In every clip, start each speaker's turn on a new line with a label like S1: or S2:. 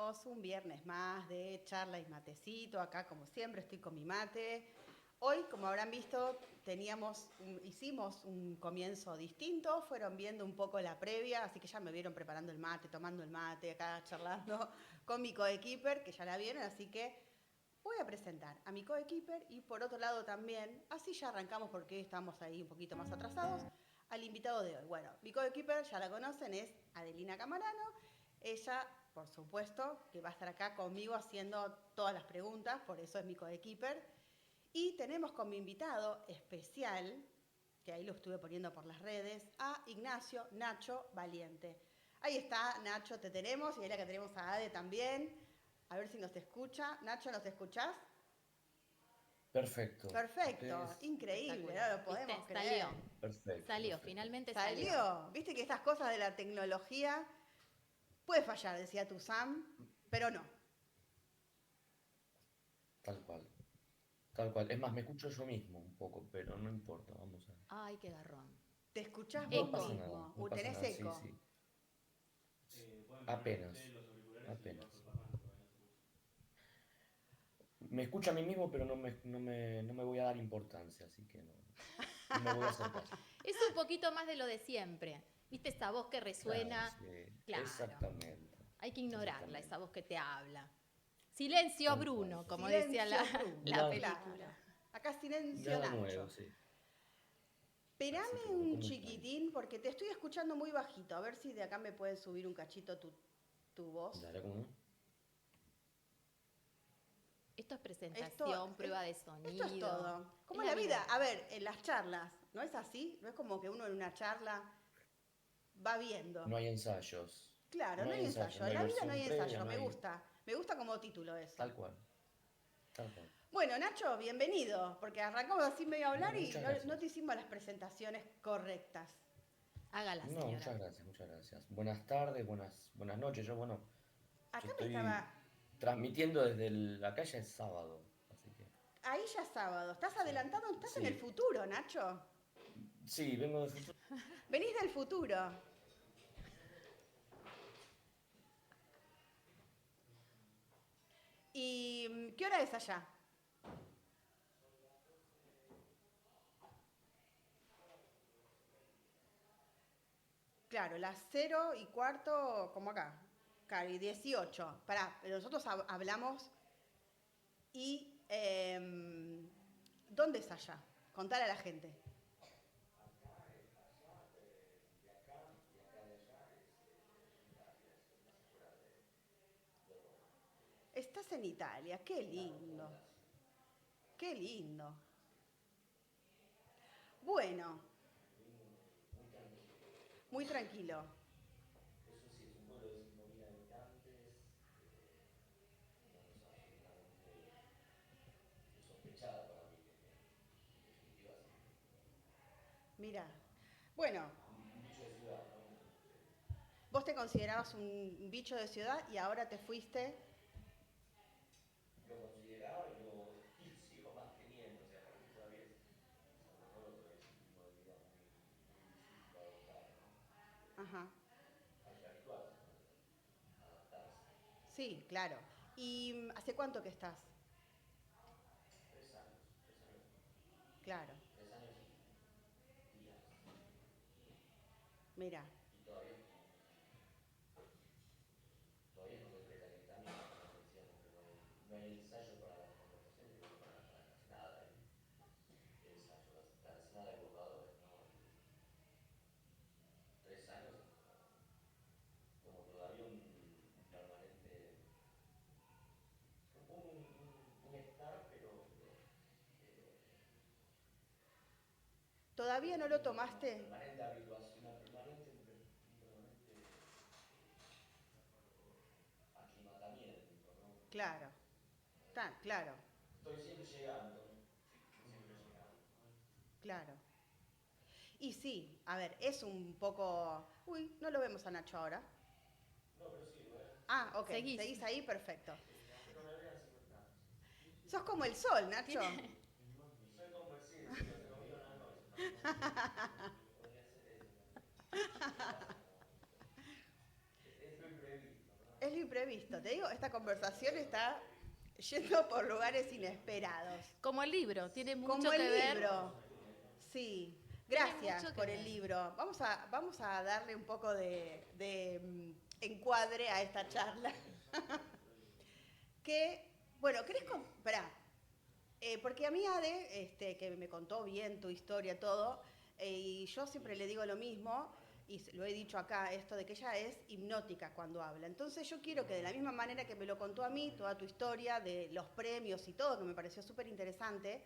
S1: bienvenidos un viernes más de charla y matecito. Acá, como siempre, estoy con mi mate. Hoy, como habrán visto, hicimos un comienzo distinto. Fueron viendo un poco la previa, así que ya me vieron preparando el mate, tomando el mate, acá charlando con mi coequiper, que ya la vieron. Así que voy a presentar a mi coequiper y por otro lado también, así ya arrancamos porque estamos ahí un poquito más atrasados, al invitado de hoy. Bueno, mi coequiper, ya la conocen, es Adelina Camarano. Ella, por supuesto, que va a estar acá conmigo haciendo todas las preguntas, por eso es mi coequiper. Y tenemos como invitado especial, que ahí lo estuve poniendo por las redes, a Ignacio Nacho Valiente. Ahí está, Nacho, te tenemos, y ahí la que tenemos a Ade también. A ver si nos escucha. Nacho, ¿nos escuchás?
S2: Perfecto.
S1: Perfecto,
S2: Ustedes,
S1: increíble, no
S3: Espectacular.
S1: lo podemos
S3: ¿Viste?
S1: creer.
S3: Salió.
S2: perfecto,
S3: Salió,
S2: perfecto.
S3: finalmente salió.
S1: Salió, viste que estas cosas de la tecnología puede fallar, decía tu Sam, pero no.
S2: Tal cual. Tal cual. Es más, me escucho yo mismo un poco, pero no importa, vamos a...
S3: Ay, qué garrón.
S1: Te escuchás vos
S2: No pasa
S3: Eco.
S2: nada,
S1: mismo,
S2: no pasa
S1: tenés
S2: nada, sí,
S1: eco.
S2: sí.
S4: Pueden poner ustedes
S2: Apenas,
S4: los auriculares y bajo el
S2: apenas.
S4: parlante porque no se escucha.
S2: Me escucho a mí mismo, pero no me voy a dar importancia, así que no me voy a acercar.
S3: Es un poquito más de lo de siempre. ¿Viste esa voz que
S2: Claro,
S3: resuena?
S2: sí.
S3: Claro.
S2: Exactamente.
S3: Hay que ignorarla, esa
S2: Exactamente.
S3: voz que te habla. Silencio,
S2: Tal cual.
S3: Bruno, como decía la,
S1: Silencio,
S3: la
S1: Bruno, claro.
S3: película.
S1: Acá silencio,
S2: Nada nuevo,
S1: Nacho.
S2: sí. Así
S1: Esperame
S2: que bueno,
S1: un
S2: ¿cómo están?
S1: chiquitín porque te estoy escuchando muy bajito. A ver si de acá me puedes subir un cachito tu voz.
S2: Dale, ¿cómo no?
S3: Esto es
S1: Esto,
S3: presentación, prueba de
S1: esto es
S3: sonido.
S1: todo.
S3: Es
S1: Como
S3: la
S1: la vida,
S3: vida.
S1: a ver, en las charlas, ¿no es así? No es como que uno en una charla va viendo.
S2: No hay ensayos.
S1: Claro,
S2: No
S1: no
S2: hay
S1: hay
S2: ensayos,
S1: ensayo.
S2: no
S1: En
S2: hay
S1: la vida no
S2: versión
S1: hay
S2: previa,
S1: ensayo.
S2: no
S1: Me
S2: hay...
S1: gusta. Me gusta como título eso.
S2: Tal cual, tal cual.
S1: Bueno, Nacho, bienvenido, porque arrancamos así medio a hablar
S2: Bueno,
S1: y
S2: muchas
S1: no te
S2: gracias.
S1: hicimos las presentaciones correctas.
S3: Hágala,
S2: No,
S3: señora.
S2: muchas gracias, muchas gracias. Buenas tardes, buenas noches. Yo
S1: Acá me estaba.
S2: estoy transmitiendo desde la calle es sábado, así que
S1: Ahí ya es sábado. ¿Estás
S2: sí,
S1: adelantado? ¿Estás en el
S2: sí,
S1: futuro, Nacho?
S2: sí, vengo del futuro.
S1: Venís del futuro. ¿Y qué hora es allá? Claro, las 0:15, como acá. Claro, y 18. Pará, pero nosotros hablamos y... ¿dónde es allá? Contale a la gente.
S2: De acá de allá es en Italia, es las afueras de Roma.
S1: Estás en Italia, qué
S2: La
S1: lindo.
S2: recomendación.
S1: Qué lindo. Bueno,
S2: Muy, muy tranquilo.
S1: muy tranquilo.
S2: Eso sí, es un pueblo de 5.000 habitantes, una cosa absolutamente insospechada para mí, que en definitiva sí.
S1: Mira. Bueno,
S2: Un bicho de ciudad, ¿no? Sí.
S1: vos te considerabas un bicho de ciudad y ahora te fuiste.
S2: Lo consideraba y lo sigo manteniendo, o sea, para mí todavía es algo nuevo, todavía es un ritmo de vida muy difícil de adoptar, ¿no?
S1: Ajá.
S2: Hay que habituarse, ¿no? Adaptarse.
S1: Sí, claro. ¿Y hace cuánto que estás?
S2: 3 años,
S1: Claro.
S2: 3 años y días.
S1: Mira.
S2: Y todavía no encontré calentamiento, como decíamos, que no hay ensayo para las conversaciones, yo creo que para casi nada hay ensayo, casi nada hay borradores, ¿no? 3 años es como todavía un permanente, un estar, pero
S1: ¿Todavía no lo
S2: una
S1: tomaste?
S2: permanente habituación, un permanente aclimatamiento, ¿no?
S1: Claro. Está, claro,
S2: Estoy siempre llegando, siempre llegando.
S1: claro. Y sí, a ver, es un poco... Uy, no lo vemos a Nacho ahora.
S2: No, pero sigo, ¿eh?
S1: Ah, ok,
S3: Seguís.
S1: seguís ahí, perfecto.
S2: Sí, aunque no me vean, sigo estando, sí.
S1: Sos como el sol, Nacho.
S3: Tiene...
S2: Soy como, sí, los he comido una noche, más o menos. Podría ser eso también. ¿Qué pasa con esto? Es lo imprevisto,
S1: Es
S2: ¿no?
S1: lo imprevisto. Te digo, esta conversación está yendo por lugares inesperados.
S3: Como el libro, tiene mucho
S1: Como
S3: que
S1: el
S3: ver.
S1: libro. Sí.
S3: Tiene
S1: Gracias
S3: mucho que
S1: por el
S3: ver.
S1: libro. Vamos a darle un poco encuadre a esta charla. Que, bueno, Esperá. Porque a mí Ade, que me contó bien tu historia, todo, y yo siempre le digo lo mismo, y lo he dicho acá, esto de que ella es hipnótica cuando habla. Entonces yo quiero que de la misma manera que me lo contó a mí, toda tu historia de los premios y todo, que me pareció súper interesante,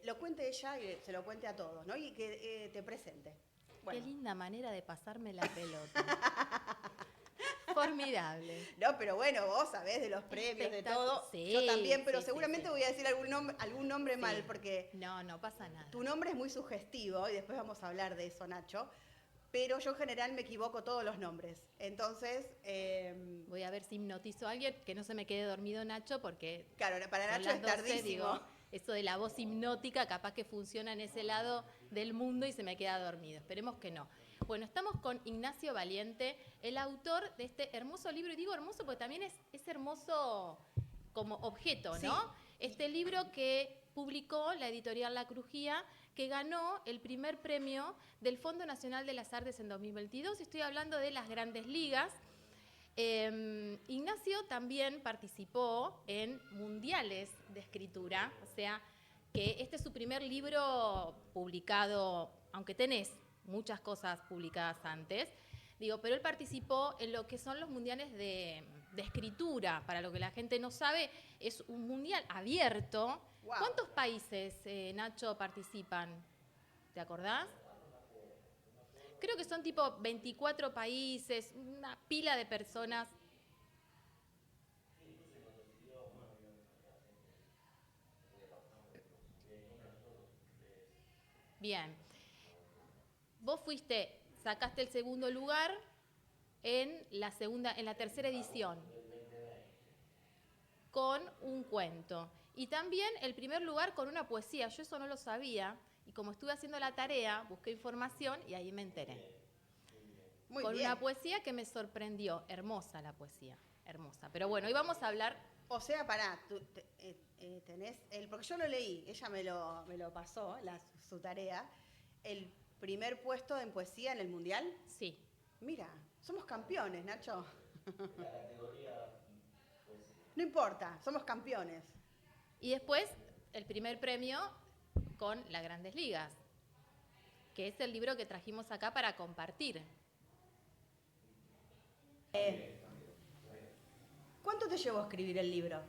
S1: lo cuente ella y se lo cuente a todos, ¿no? Y que te presente. Bueno.
S3: Qué linda manera de pasarme la pelota. Formidable.
S1: No, pero bueno, vos sabés de los premios, de todo.
S3: Sí,
S1: Yo también, pero
S3: sí,
S1: seguramente
S3: sí.
S1: voy a decir algún nombre mal, porque
S3: No pasa nada.
S1: tu nombre es muy sugestivo, y después vamos a hablar de eso, Nacho. Pero yo en general me equivoco todos los nombres. Entonces,
S3: Voy a ver si hipnotizo a alguien, que no se me quede dormido Nacho, porque
S1: claro, para
S3: son
S1: Nacho
S3: las
S1: es
S3: 12,
S1: tardísimo.
S3: digo, eso de la voz hipnótica capaz que funciona en ese lado del mundo y se me queda dormido. Esperemos que no. Bueno, estamos con Ignacio Valiente, el autor de este hermoso libro, y digo hermoso porque también es hermoso como objeto, ¿no?
S1: Sí.
S3: Este libro que publicó la editorial La Crujía, que ganó el primer premio del Fondo Nacional de las Artes en 2022. Estoy hablando de las Grandes Ligas. Ignacio también participó en mundiales de escritura, o sea que este es su primer libro publicado, aunque tenés muchas cosas publicadas antes, digo, pero él participó en lo que son los mundiales de escritura. Para lo que la gente no sabe, es un mundial abierto.
S1: Wow.
S3: ¿Cuántos países, Nacho, participan? ¿Te acordás? Creo que son tipo 24 países, una pila de personas. Bien. Vos sacaste el segundo lugar en la tercera edición, con un cuento. Y también el primer lugar con una poesía. Yo eso no lo sabía, y como estuve haciendo la tarea, busqué información y ahí me enteré.
S1: Muy
S3: Con
S1: bien.
S3: una poesía que me sorprendió. Hermosa la poesía, hermosa. Pero bueno, hoy vamos a hablar...
S1: O sea, pará, tú tenés, porque yo lo leí, ella me lo pasó, su tarea, el primer puesto en poesía en el Mundial.
S3: Sí.
S1: Mira, somos campeones, Nacho.
S2: La categoría, pues,
S1: No importa, somos campeones.
S3: Y después, el primer premio con las Grandes Ligas, que es el libro que trajimos acá para compartir.
S1: ¿Cuánto te llevó a escribir el libro?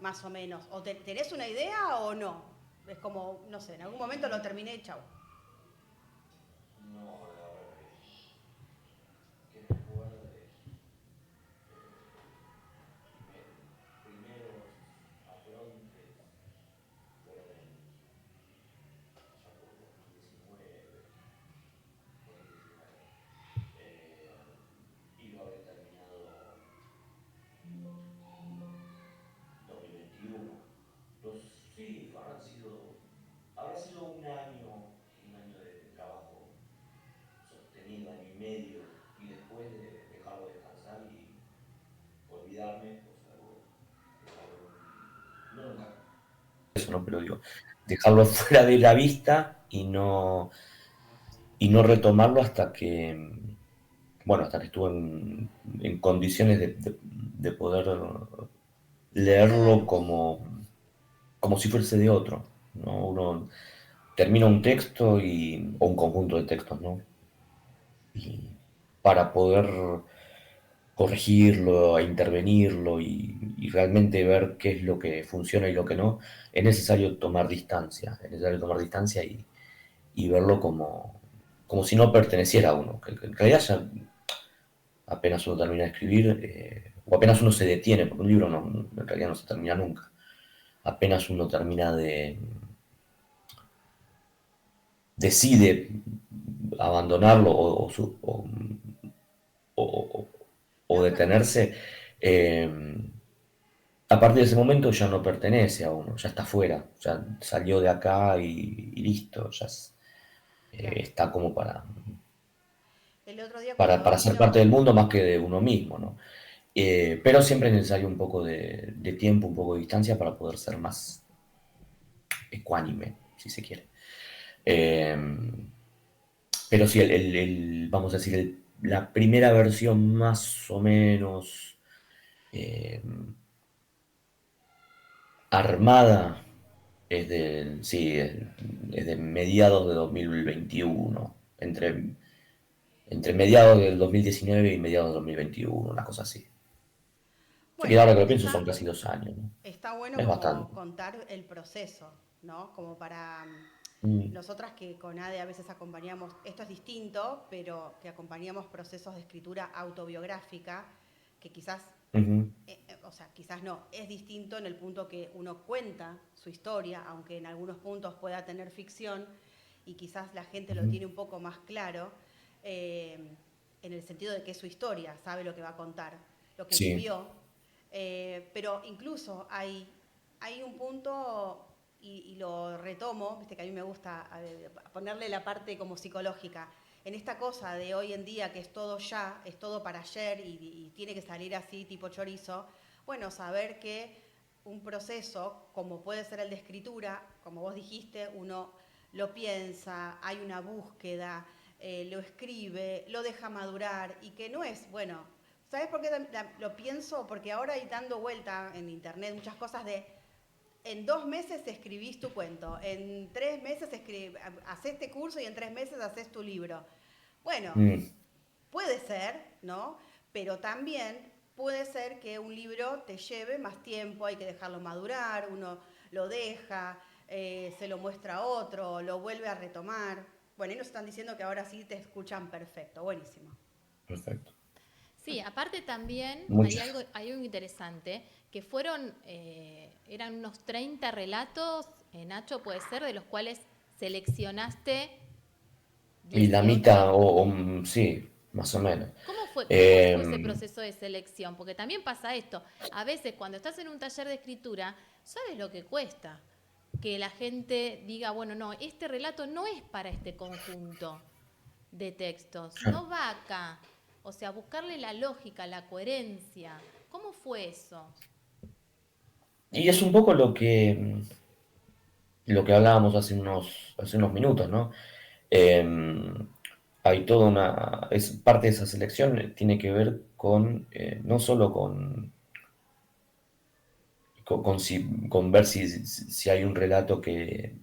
S1: Más o menos. ¿O tenés una idea o no? Es como, no sé, en algún momento lo terminé y chau.
S2: no, la verdad que me acuerdo de primeros afrontes fueron ya por 2019, y lo habré terminado 2021. Sí, habrá sido un año de trabajo sostenido, año y medio, y después de dejarlo descansar y olvidarme, o sea, no nunca. Eso no, pero digo, dejarlo fuera de la vista y no retomarlo hasta que, bueno, hasta que estuve en condiciones de poder leerlo como si fuese de otro, ¿no? Uno termina un texto o un conjunto de textos, ¿no? Y para poder corregirlo, intervenirlo y realmente ver qué es lo que funciona y lo que no, es necesario tomar distancia, y verlo como si no perteneciera a uno, que en realidad ya apenas uno termina de escribir, o apenas uno se detiene, porque un libro en realidad no se termina nunca, apenas uno decide abandonarlo o detenerse, a partir de ese momento ya no pertenece a uno, ya está fuera, ya salió de acá y listo, ya está como
S1: El otro día cuando
S2: para ser parte del mundo más que de uno mismo, ¿no? Pero siempre es necesario un poco de tiempo, un poco de distancia para poder ser más ecuánime, si se quiere. Eh, pero sí, vamos a decir, la primera versión más o menos eh, armada sí, es de mediados de 2021, entre mediados del 2019 y mediados del 2021, una cosa así. Y
S1: Bueno,
S2: ahora que lo pienso son casi 2 años, ¿no?
S1: está bueno
S2: Es
S1: como
S2: bastante.
S1: contar el proceso, ¿no? Como para
S2: Mm,
S1: nosotras que con ADE a veces acompañamos, esto es distinto, pero que acompañamos procesos de escritura autobiográfica, que quizás,
S2: ujú,
S1: o sea, quizás no, es distinto en el punto que uno cuenta su historia, aunque en algunos puntos pueda tener ficción, y quizás la gente lo
S2: ujú.
S1: tiene un poco más claro, en el sentido de que es su historia, sabe lo que va a contar, lo que
S2: Sí,
S1: vivió, pero incluso hay un punto, y lo retomo, viste que a mí me gusta ponerle la parte como psicológica, en esta cosa de hoy en día que es todo ya, es todo para ayer y tiene que salir así tipo chorizo, bueno, saber que un proceso como puede ser el de escritura, como vos dijiste, uno lo piensa, hay una búsqueda, lo escribe, lo deja madurar y que no es, bueno, ¿sabes por qué lo pienso? Porque ahora hay dando vuelta en internet muchas cosas de en 2 meses escribís tu cuento, en 3 meses haces este curso y en 3 meses haces tu libro. Bueno,
S2: mm,
S1: puede ser, ¿no? Pero también puede ser que un libro te lleve más tiempo, hay que dejarlo madurar, uno lo deja, se lo muestra a otro, lo vuelve a retomar. Bueno, y nos están diciendo que ahora sí te escuchan perfecto, buenísimo.
S2: perfecto.
S3: Sí, aparte también
S2: Muchas.
S3: hay algo interesante, que fueron, eran unos 30 relatos, Nacho, puede ser, de los cuales seleccionaste
S2: Y la
S3: 18.
S2: mitad, sí, más o menos.
S3: Cómo fue
S2: Eh,
S3: ese proceso de selección? Porque también pasa esto, a veces cuando estás en un taller de escritura, ¿sabes lo que cuesta? Que la gente diga, bueno, no, este relato no es para este conjunto de textos, no va acá. O sea, buscarle la lógica, la coherencia. ¿Cómo fue eso?
S2: y es un poco lo que hablábamos hace unos minutos, ¿no? Eh, Hay toda parte de esa selección tiene que ver no solo con ver si hay un relato que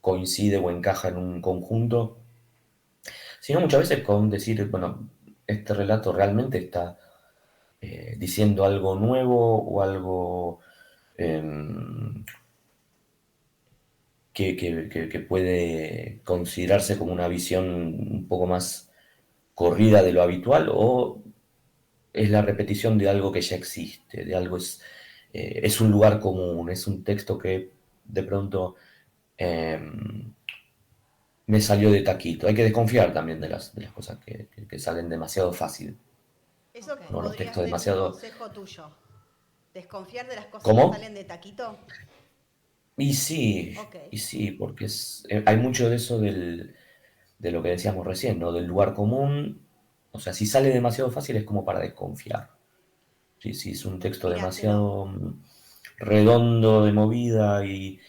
S2: coincide o encaja en un conjunto, sino muchas veces con decir, bueno, este relato realmente está diciendo algo nuevo o algo em, que puede considerarse como una visión un poco más corrida de lo habitual o es la repetición de algo que ya existe, es un lugar común, es un texto que de pronto eh, me salió de taquito. Hay que desconfiar también de las cosas que salen demasiado fácil,
S1: Eso
S3: Ok.
S2: ¿no? Los
S1: podría
S2: textos
S1: ser un
S2: demasiado...
S1: consejo tuyo. Desconfiar de las cosas que
S2: ¿Cómo?
S1: salen de taquito. Ok.
S2: Y sí, porque hay mucho de eso de lo que decíamos recién, ¿no? Del lugar común. O sea, si sale demasiado fácil es como para desconfiar. Si es un texto
S1: Mira, te lo,
S2: demasiado redondo de movida y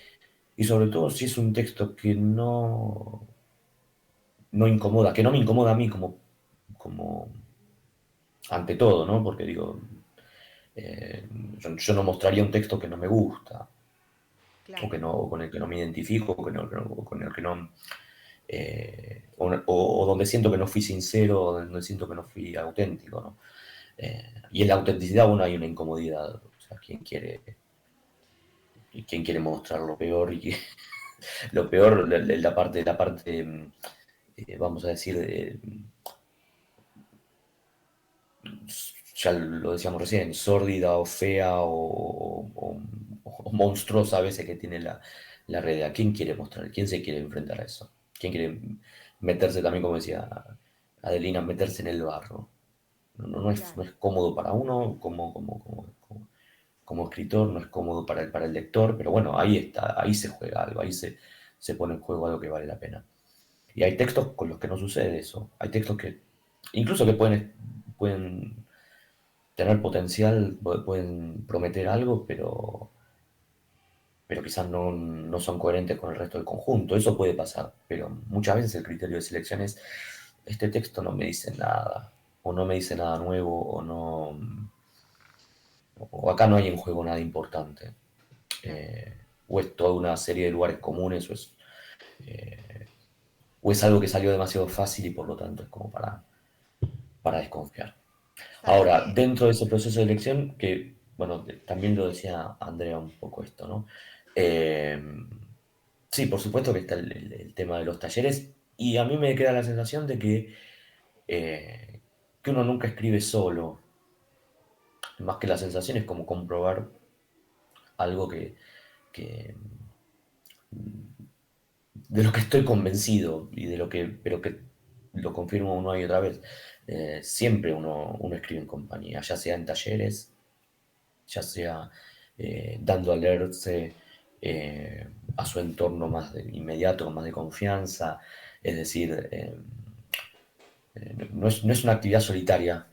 S2: sobre todo si es un texto que no incomoda, que no me incomoda a mí como ante todo, ¿no? Porque digo, eh, yo no mostraría un texto que no me gusta,
S1: claro.
S2: o con el que no me identifico, o con el que no, o donde siento que no fui sincero, o donde siento que no fui auténtico, ¿no? Y en la autenticidad, bueno, hay una incomodidad, o sea, quién quiere mostrar lo peor lo peor, la parte, vamos a decir, ya lo decíamos recién, sórdida o fea o monstruosa a veces que tiene la realidad. ¿Quién quiere mostrar? ¿Quién se quiere enfrentar a eso? ¿Quién quiere meterse también, como decía Adelina, meterse en el barro? No es
S1: Claro.
S2: cómodo para uno como escritor, no es cómodo para el lector, pero bueno, ahí está, ahí se juega algo, ahí se pone en juego algo que vale la pena. Y hay textos con los que no sucede eso. Hay textos que, incluso que pueden tener potencial, pueden prometer algo, pero quizás no son coherentes con el resto del conjunto. Eso puede pasar, pero muchas veces el criterio de selección es, este texto no me dice nada, o no me dice nada nuevo, o acá no hay en juego nada importante.
S1: Claro.
S2: O es toda una serie de lugares comunes, o es algo que salió demasiado fácil y por lo tanto es como para desconfiar.
S1: ¿Sabés
S2: Ahora,
S1: qué?
S2: dentro de ese proceso de elección, que, bueno, también lo decía Andrea un poco esto, ¿no? Eh, sí, por supuesto que está el tema de los talleres y a mí me queda la sensación de que uno nunca escribe solo, más que la sensación es como comprobar algo que de lo que estoy convencido y de lo que, pero que lo confirmo una y otra vez. Siempre uno escribe en compañía, ya sea en talleres, ya sea dando alerce a su entorno más inmediato, con más de confianza. Es decir, no es una actividad solitaria,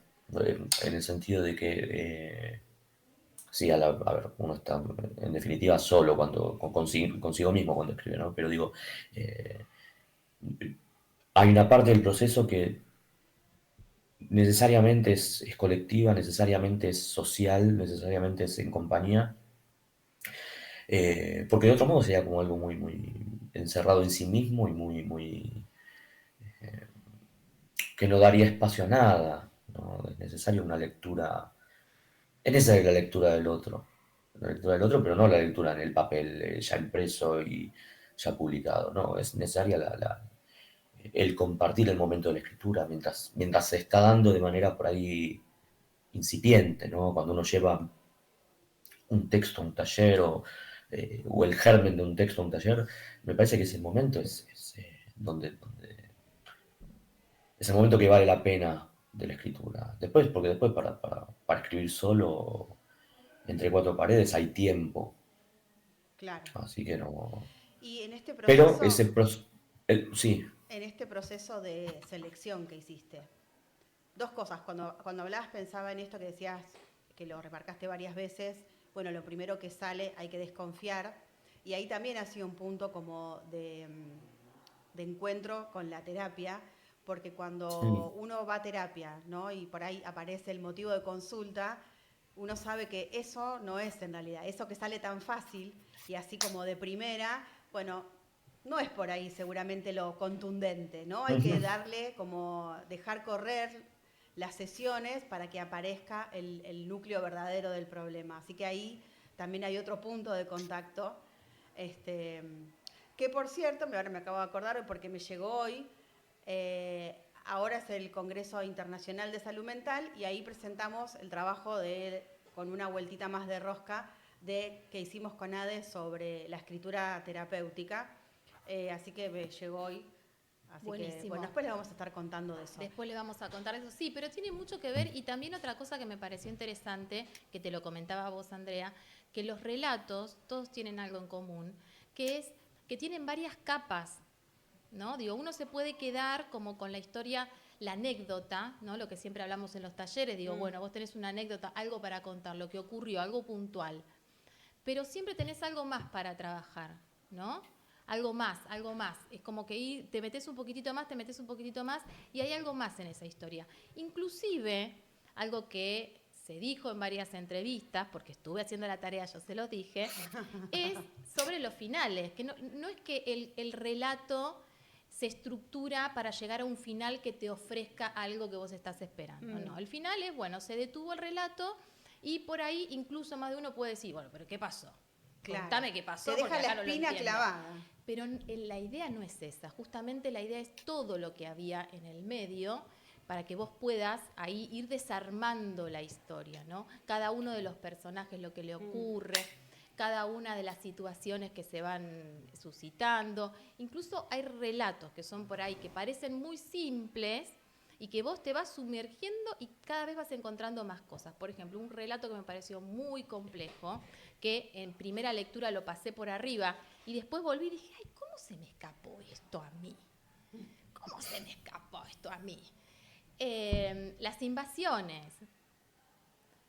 S2: en el sentido de que, sí, a ver, uno está en definitiva solo consigo mismo cuando escribe, ¿no? Pero digo, eh, hay una parte del proceso que necesariamente es colectiva, necesariamente es social, necesariamente es en compañía, porque de otro modo sería como algo muy, muy encerrado en sí mismo y muy, que no daría espacio a nada, ¿no? Es necesaria una lectura, es necesaria la lectura del otro, pero no la lectura en el papel ya impreso y ya publicado, no, es necesaria el compartir el momento de la escritura mientras se está dando de manera por ahí incipiente, ¿no? Cuando uno lleva un texto a un taller o el germen de un texto a un taller, me parece que ese momento es el momento que vale la pena de la escritura. Después, porque después para escribir solo entre cuatro paredes hay tiempo,
S1: Claro.
S2: así que no.
S1: Y
S2: Pero sí,
S1: en este proceso de selección que hiciste, dos cosas. Cuando hablabas pensaba en esto que decías, que lo remarcaste varias veces. Bueno, lo primero que sale hay que desconfiar. Y ahí también ha sido un punto como de encuentro con la terapia, porque cuando
S2: sí,
S1: uno va a terapia, ¿no? Y por ahí aparece el motivo de consulta, uno sabe que eso no es en realidad, eso que sale tan fácil y así como de primera, bueno, no es por ahí seguramente lo contundente, ¿no? Hay que darle como dejar correr las sesiones para que aparezca el núcleo verdadero del problema. Así que ahí también hay otro punto de contacto, este, que por cierto, ahora me acabo de acordar porque me llegó hoy, ahora es el Congreso Internacional de Salud Mental y ahí presentamos el trabajo con una vueltita más de rosca, que hicimos con ADE sobre la escritura terapéutica. Así que me llegó hoy. Así que,
S3: Buenísimo.
S1: bueno, después les vamos a estar contando de eso.
S3: Después le vamos a contar eso. Sí, pero tiene mucho que ver y también otra cosa que me pareció interesante, que te lo comentaba vos, Andrea, que los relatos todos tienen algo en común, que es que tienen varias capas, ¿no? Digo, uno se puede quedar como con la historia, la anécdota, ¿no? Lo que siempre hablamos en los talleres, digo, bueno, vos tenés una anécdota, algo para contar, lo que ocurrió, algo puntual, pero siempre tenés algo más para trabajar, ¿no? Algo más, algo más. Es como que te metes un poquitito más, te metes un poquitito más y hay algo más en esa historia. Inclusive, algo que se dijo en varias entrevistas, porque estuve haciendo la tarea, yo se lo dije, es sobre los finales, que no es que el relato se estructura para llegar a un final que te ofrezca algo que vos estás esperando. No, el final es, bueno, se detuvo el relato y por ahí incluso más de uno puede decir, bueno, pero ¿qué pasó?
S1: Claro.
S3: Contame qué pasó,
S1: Te
S3: porque
S1: deja la
S3: acá no lo
S1: espina
S3: entiendo.
S1: clavada.
S3: Pero la idea no es esa, justamente la idea es todo lo que había en el medio para que vos puedas ahí ir desarmando la historia, ¿no? Cada uno de los personajes, lo que le ocurre, cada una de las situaciones que se van suscitando. Incluso hay relatos que son por ahí que parecen muy simples y que vos te vas sumergiendo y cada vez vas encontrando más cosas. Por ejemplo, un relato que me pareció muy complejo, que en primera lectura lo pasé por arriba y después volví y dije, ay, ¿cómo se me escapó esto a mí? ¿Cómo se me escapó esto a mí? Las invasiones.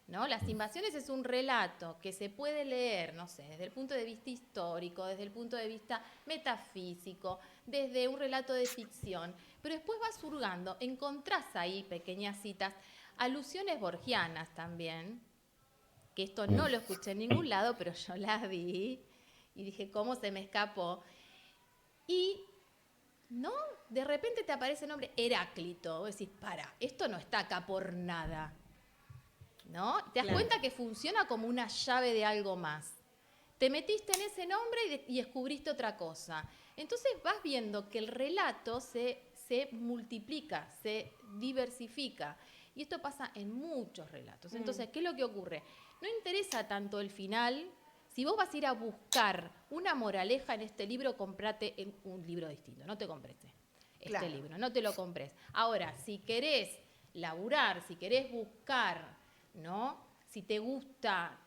S3: ¿no? Las invasiones es un relato que se puede leer, no sé, desde el punto de vista histórico, desde el punto de vista metafísico, desde un relato de ficción, pero después vas hurgando, encontrás ahí pequeñas citas, alusiones borgianas también, que esto no lo escuché en ningún lado, pero yo la vi y dije, ¿cómo se me escapó? Y, ¿no? De repente te aparece el nombre Heráclito. Vos decís, para, esto no está acá por nada, ¿no? Te das
S1: Claro.
S3: cuenta que funciona como una llave de algo más. Te metiste en ese nombre y descubriste otra cosa. Entonces vas viendo que el relato se multiplica, se diversifica. Y esto pasa en muchos relatos. Entonces, ¿qué es lo que ocurre? No interesa tanto el final. Si vos vas a ir a buscar una moraleja en este libro, comprate un libro distinto. No te compres este libro, no te lo compres. Ahora, si querés laburar, si querés buscar, ¿no? Si te gusta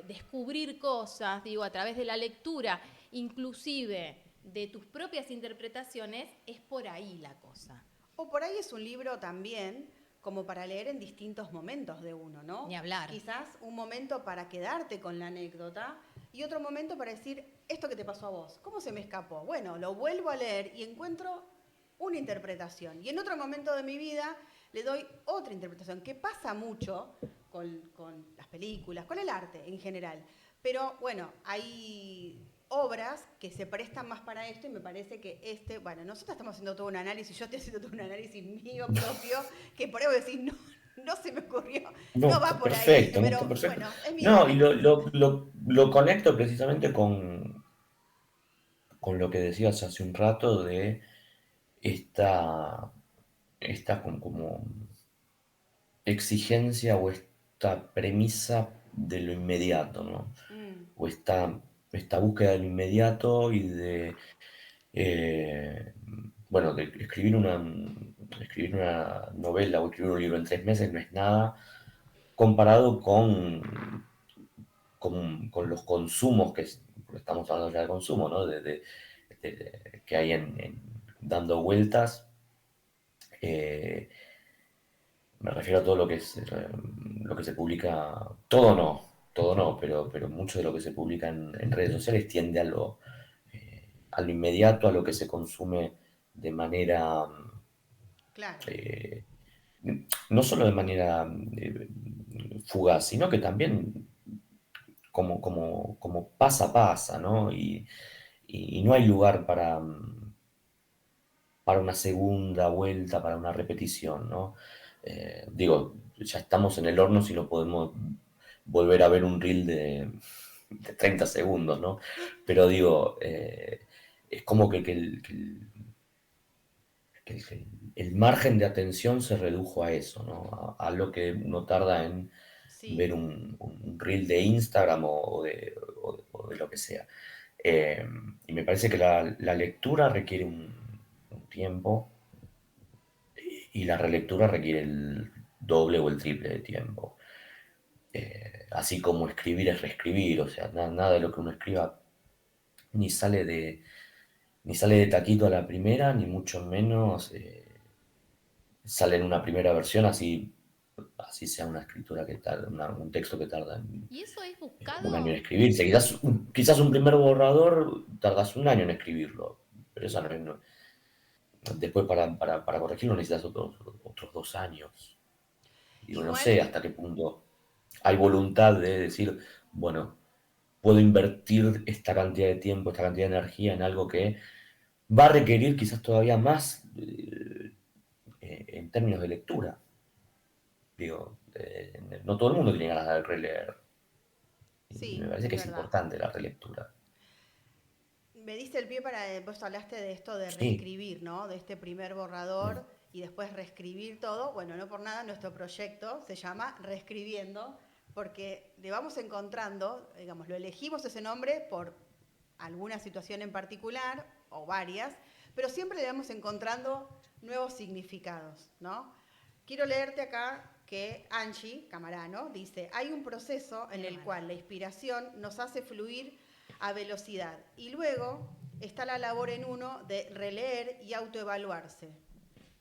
S3: descubrir cosas, digo, a través de la lectura, inclusive de tus propias interpretaciones, es por ahí la cosa.
S1: O por ahí es un libro también como para leer en distintos momentos de uno, ¿no?
S3: Ni hablar.
S1: Quizás un momento para quedarte con la anécdota y otro momento para decir, esto que te pasó a vos, ¿cómo se me escapó? Bueno, lo vuelvo a leer y encuentro una interpretación. Y en otro momento de mi vida le doy otra interpretación, que pasa mucho con las películas, con el arte en general. Pero bueno, hay obras que se prestan más para esto y me parece que bueno, nosotros estamos haciendo todo un análisis, yo estoy haciendo todo un análisis mío propio, que por ahí voy a decir, no se me ocurrió,
S2: No,
S1: no va
S2: está
S1: por ahí,
S2: perfecto, no,
S1: pero
S2: está perfecto.
S1: bueno, es mi
S2: No, y
S1: análisis.
S2: lo conecto precisamente con lo que decías hace un rato de esta, esta como exigencia o esta premisa de lo inmediato, ¿no? O esta búsqueda de lo inmediato y eh, bueno, de escribir una novela o escribir un libro en 3 meses no es nada comparado con los consumos porque estamos hablando ya de consumo, ¿no? Que hay dando vueltas. eh, Me refiero a todo lo que lo que se publica, todo no, pero mucho de lo que se publica en redes sociales tiende a lo inmediato, a lo que se consume de manera,
S1: Claro,
S2: eh, no solo de manera fugaz, sino que también como pasa, ¿no? Y no hay lugar para una segunda vuelta, para una repetición, ¿no? Digo, ya estamos en el horno si no podemos volver a ver un reel de 30 segundos, ¿no? Pero digo, es como que el margen de atención se redujo a eso, ¿no? A lo que uno tarda en ver
S1: sí.
S2: un reel de Instagram o de lo que sea. Y me parece que la lectura requiere un tiempo y la relectura requiere el doble o el triple de tiempo. Así como escribir es reescribir, o sea, nada de lo que uno escriba ni sale de taquito a la primera, ni mucho menos sale en una primera versión, así sea una escritura que tarda, un texto que tarda
S3: ¿Y eso es
S2: un año en
S3: buscado?
S2: escribirse. Quizás un primer borrador tardas un año en escribirlo, pero eso después para corregirlo necesitas otros 2 años. Digo, no
S1: Igual,
S2: sé hasta qué punto hay voluntad de decir, bueno, puedo invertir esta cantidad de tiempo, esta cantidad de energía en algo que va a requerir quizás todavía más en términos de lectura. Digo, no todo el mundo tiene ganas de releer. Y me
S1: sí,
S2: parece
S1: es
S2: que es
S1: verdad.
S2: importante la relectura.
S1: Me diste el pie vos hablaste de esto de
S2: Sí.
S1: reescribir, ¿no? De este primer borrador y después reescribir todo. Bueno, no por nada nuestro proyecto se llama Reescribiendo, porque le vamos encontrando, digamos, lo elegimos ese nombre por alguna situación en particular o varias, pero siempre le vamos encontrando nuevos significados, ¿no? Quiero leerte acá que Angie Camarano dice, hay un proceso en el cual la inspiración nos hace fluir a velocidad y luego está la labor en uno de releer y autoevaluarse.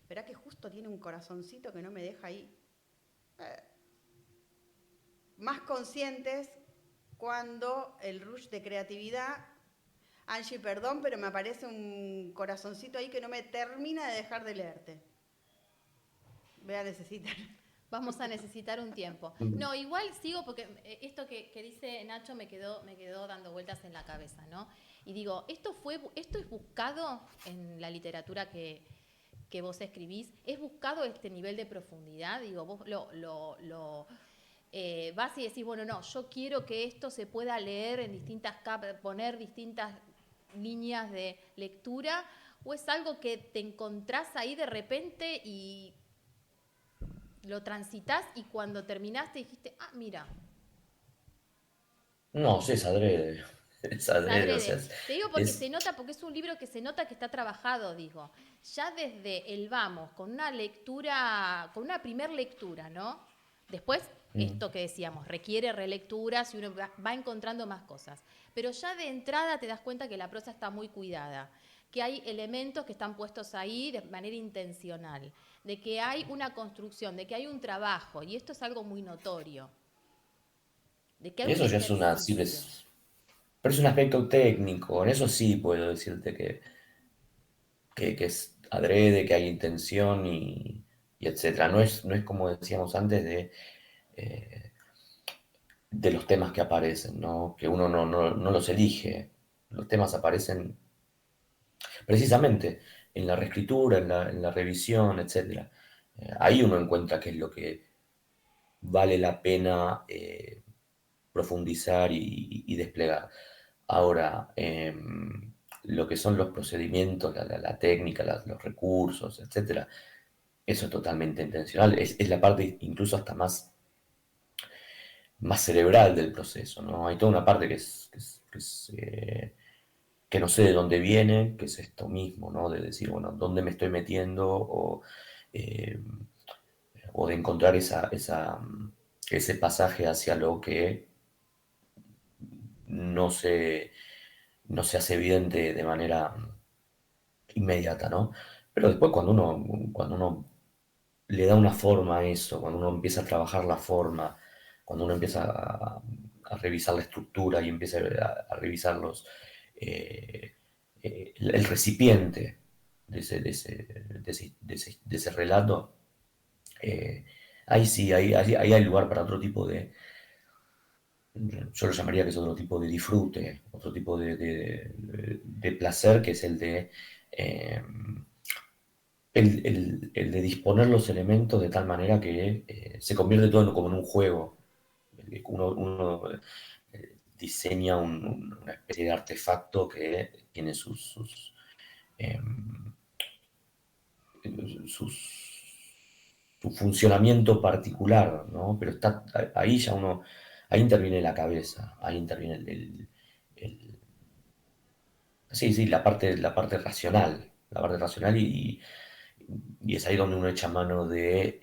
S1: Esperá que justo tiene un corazoncito que no me deja ahí. más conscientes cuando el rush de creatividad, Angie, perdón, pero me aparece un corazoncito ahí que no me termina de dejar de leerte. Voy a necesitar.
S3: Vamos a necesitar un tiempo. No, igual sigo porque esto que dice Nacho me quedó dando vueltas en la cabeza, ¿no? Y digo, esto es buscado en la literatura que vos escribís, es buscado este nivel de profundidad, digo, vos vas y decís, bueno, no, yo quiero que esto se pueda leer en distintas capas, poner distintas líneas de lectura, o es algo que te encontrás ahí de repente y lo transitas y cuando terminaste dijiste, ah, mira.
S2: No, sí, es adrede. Es adrede, o sea,
S3: Adrede. Te digo porque se nota, porque es un libro que se nota que está trabajado, digo. Ya desde el vamos, con una lectura, con una primer lectura, ¿no? Después, esto que decíamos, requiere relecturas y uno va encontrando más cosas. Pero ya de entrada te das cuenta que la prosa está muy cuidada, que hay elementos que están puestos ahí de manera intencional, de que hay una construcción, de que hay un trabajo, y esto es algo muy notorio, de que hay un
S2: eso ya es una, sí,
S3: ejercicio.
S2: pero es un aspecto técnico, en eso sí puedo decirte que es adrede, que hay intención y etcétera. No es como decíamos antes de los temas que aparecen, ¿no? Que uno no los elige. Los temas aparecen precisamente en la reescritura, en la revisión, etcétera. Ahí uno encuentra qué es lo que vale la pena profundizar y desplegar. Ahora, lo que son los procedimientos, la técnica, los recursos, etcétera, eso es totalmente intencional. Es la parte incluso hasta más cerebral del proceso, ¿no? Hay toda una parte que no sé de dónde viene, que es esto mismo, ¿no? De decir, bueno, ¿dónde me estoy metiendo? Eh, o de encontrar ese pasaje hacia lo que no se, no se hace evidente de manera inmediata, ¿no? Pero después cuando uno le da una forma a eso, cuando uno empieza a trabajar la forma, cuando uno empieza a revisar la estructura y empieza a revisar eh, el recipiente de ese relato, eh, ahí sí, ahí hay lugar para otro tipo yo lo llamaría que es otro tipo de disfrute, otro tipo de placer, que es eh, el de disponer los elementos de tal manera que se convierte todo como en un juego. Uno diseña una especie de artefacto que tiene em, su funcionamiento particular, ¿no? Pero ahí ya ahí interviene la cabeza, ahí interviene el- sí, sí, la parte racional y es ahí donde uno echa mano de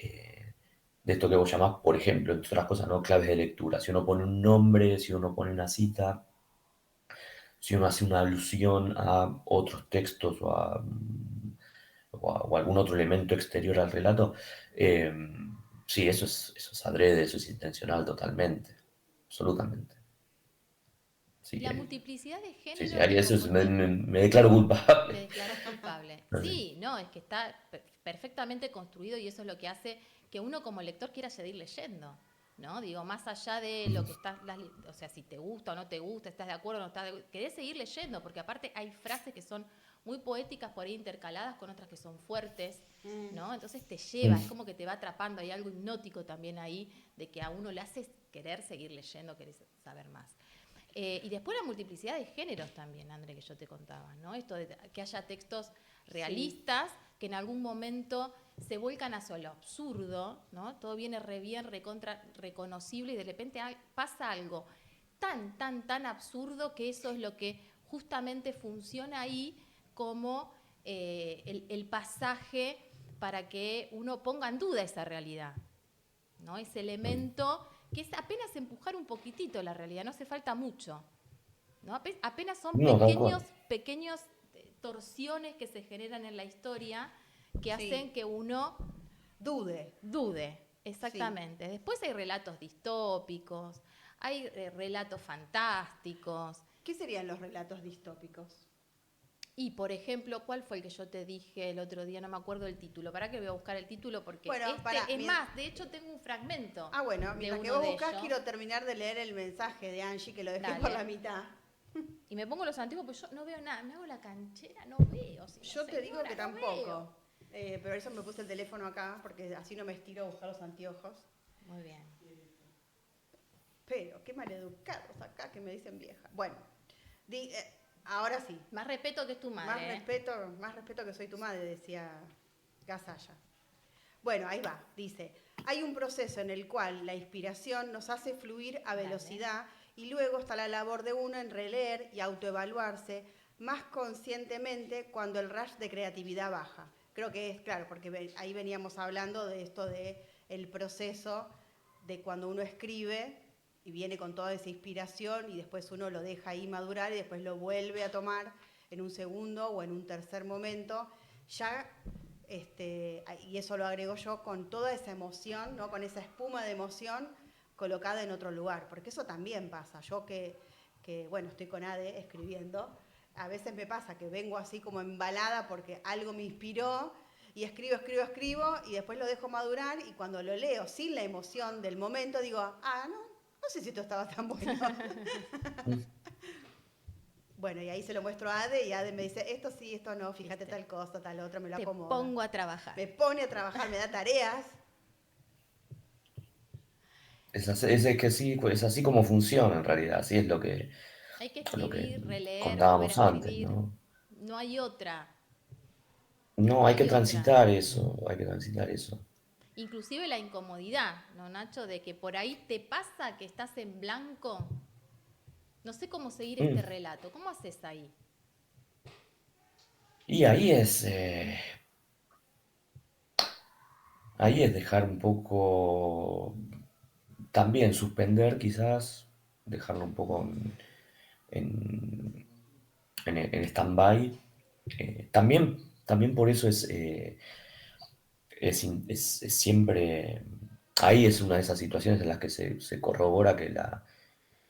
S2: esto que vos llamás, por ejemplo, entre otras cosas, ¿no? Claves de lectura. Si uno pone un nombre, si uno pone una cita, si uno hace una alusión a otros textos o algún otro elemento exterior al relato, eh, sí, eso es adrede, eso es intencional totalmente, absolutamente. Así
S3: La
S2: que,
S3: multiplicidad de
S2: sí, sí,
S3: géneros,
S2: Ari,
S3: digo,
S2: eso
S3: porque
S2: me declaro
S3: te
S2: culpable.
S3: declaras culpable.
S2: No sé.
S3: Sí, no, es que está perfectamente construido y eso es lo que hace que uno como lector quiera seguir leyendo, ¿no? Digo, más allá de lo que estás, o sea, si te gusta o no te gusta, estás de acuerdo o no estás de acuerdo, querés seguir leyendo, porque aparte hay frases que son muy poéticas por ahí intercaladas con otras que son fuertes, ¿no? Entonces te lleva, es como que te va atrapando, hay algo hipnótico también ahí de que a uno le hace querer seguir leyendo, querer saber más. Y después la multiplicidad de géneros también, André, que yo te contaba, ¿no? Esto de que haya textos realistas que en algún momento se vuelcan hacia lo absurdo, ¿no? Todo viene re bien, recontra reconocible y de repente pasa algo tan absurdo que eso es lo que justamente funciona ahí como el pasaje para que uno ponga en duda esa realidad, ¿no? Ese elemento que es apenas empujar un poquitito la realidad, no hace falta mucho, ¿no? Apenas son
S2: No, tal cual.
S3: pequeños torsiones que se generan en la historia que
S1: Sí,
S3: hacen que uno
S1: dude.
S3: dude. Exactamente. Después hay relatos distópicos, hay relatos fantásticos.
S1: ¿Qué serían los relatos distópicos?
S3: Y, por ejemplo, ¿cuál fue el que yo te dije el otro día? No me acuerdo el título. ¿Para qué voy a buscar el título? Porque
S1: Bueno,
S3: es más, de hecho tengo un fragmento
S1: bueno,
S3: de
S1: mientras que
S3: uno
S1: vos
S3: de
S1: buscás,
S3: ellos.
S1: quiero terminar de leer el mensaje de Angie, que lo dejé
S3: Dale.
S1: por la mitad.
S3: Y me pongo los antiguos, porque yo no veo nada. Me hago la canchera, no veo. Si no,
S1: Yo te digo
S3: señora,
S1: que
S3: no
S1: tampoco. Pero eso me puse el teléfono acá, porque así no me estiro a buscar los anteojos.
S3: veo. Muy bien.
S1: Pero, qué maleducados acá que me dicen vieja. Bueno, ahora sí.
S3: Más respeto que es tu madre.
S1: Más respeto que soy tu madre, decía Gasalla. Bueno, ahí va, dice, hay un proceso en el cual la inspiración nos hace fluir a velocidad y luego está la labor de uno en releer y autoevaluarse más conscientemente cuando el rush de creatividad baja. Creo que es claro, porque ahí veníamos hablando de esto de el proceso de cuando uno escribe y viene con toda esa inspiración y después uno lo deja ahí madurar y después lo vuelve a tomar en un segundo o en un tercer momento, ya y eso lo agrego yo con toda esa emoción, ¿no? Con esa espuma de emoción colocada en otro lugar, porque eso también pasa. Yo que bueno, estoy con Ade escribiendo, a veces me pasa que vengo así como embalada porque algo me inspiró y escribo y después lo dejo madurar y cuando lo leo sin la emoción del momento digo, no sé si esto estaba tan bueno. Bueno, y ahí se lo muestro a Ade y Ade me dice, esto sí, esto no, fíjate tal cosa, tal otra, me lo
S3: Te
S1: acomoda.
S3: pongo a trabajar.
S1: Me pone a trabajar, me da tareas.
S2: Es que sí, es así como funciona en realidad, así es
S3: Hay que
S2: lo que
S3: escribir, releer, volver a
S2: contábamos antes,
S3: escribir.
S2: ¿no?
S3: No hay otra.
S2: No,
S3: No
S2: hay que
S3: hay otra.
S2: transitar eso, hay que transitar eso.
S3: Inclusive la incomodidad, ¿no, Nacho? De que por ahí te pasa que estás en blanco. No sé cómo seguir este
S2: Mm.
S3: relato. ¿Cómo haces ahí?
S2: Y ahí es dejar un poco, también suspender quizás, dejarlo un poco en, en stand-by. También por eso es siempre, ahí es una de esas situaciones en las que se corrobora que la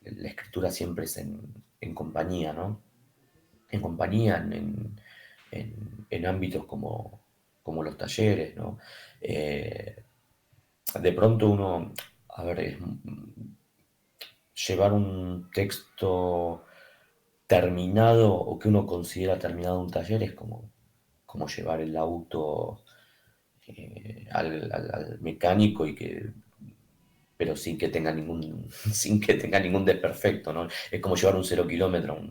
S2: escritura siempre es en compañía, ¿no? En compañía, en ámbitos como los talleres, ¿no? Eh, de pronto uno, a ver, llevar un texto terminado o que uno considera terminado un taller es como llevar el auto al mecánico pero sin que tenga ningún desperfecto, ¿no? Es como llevar un 0 kilómetro a un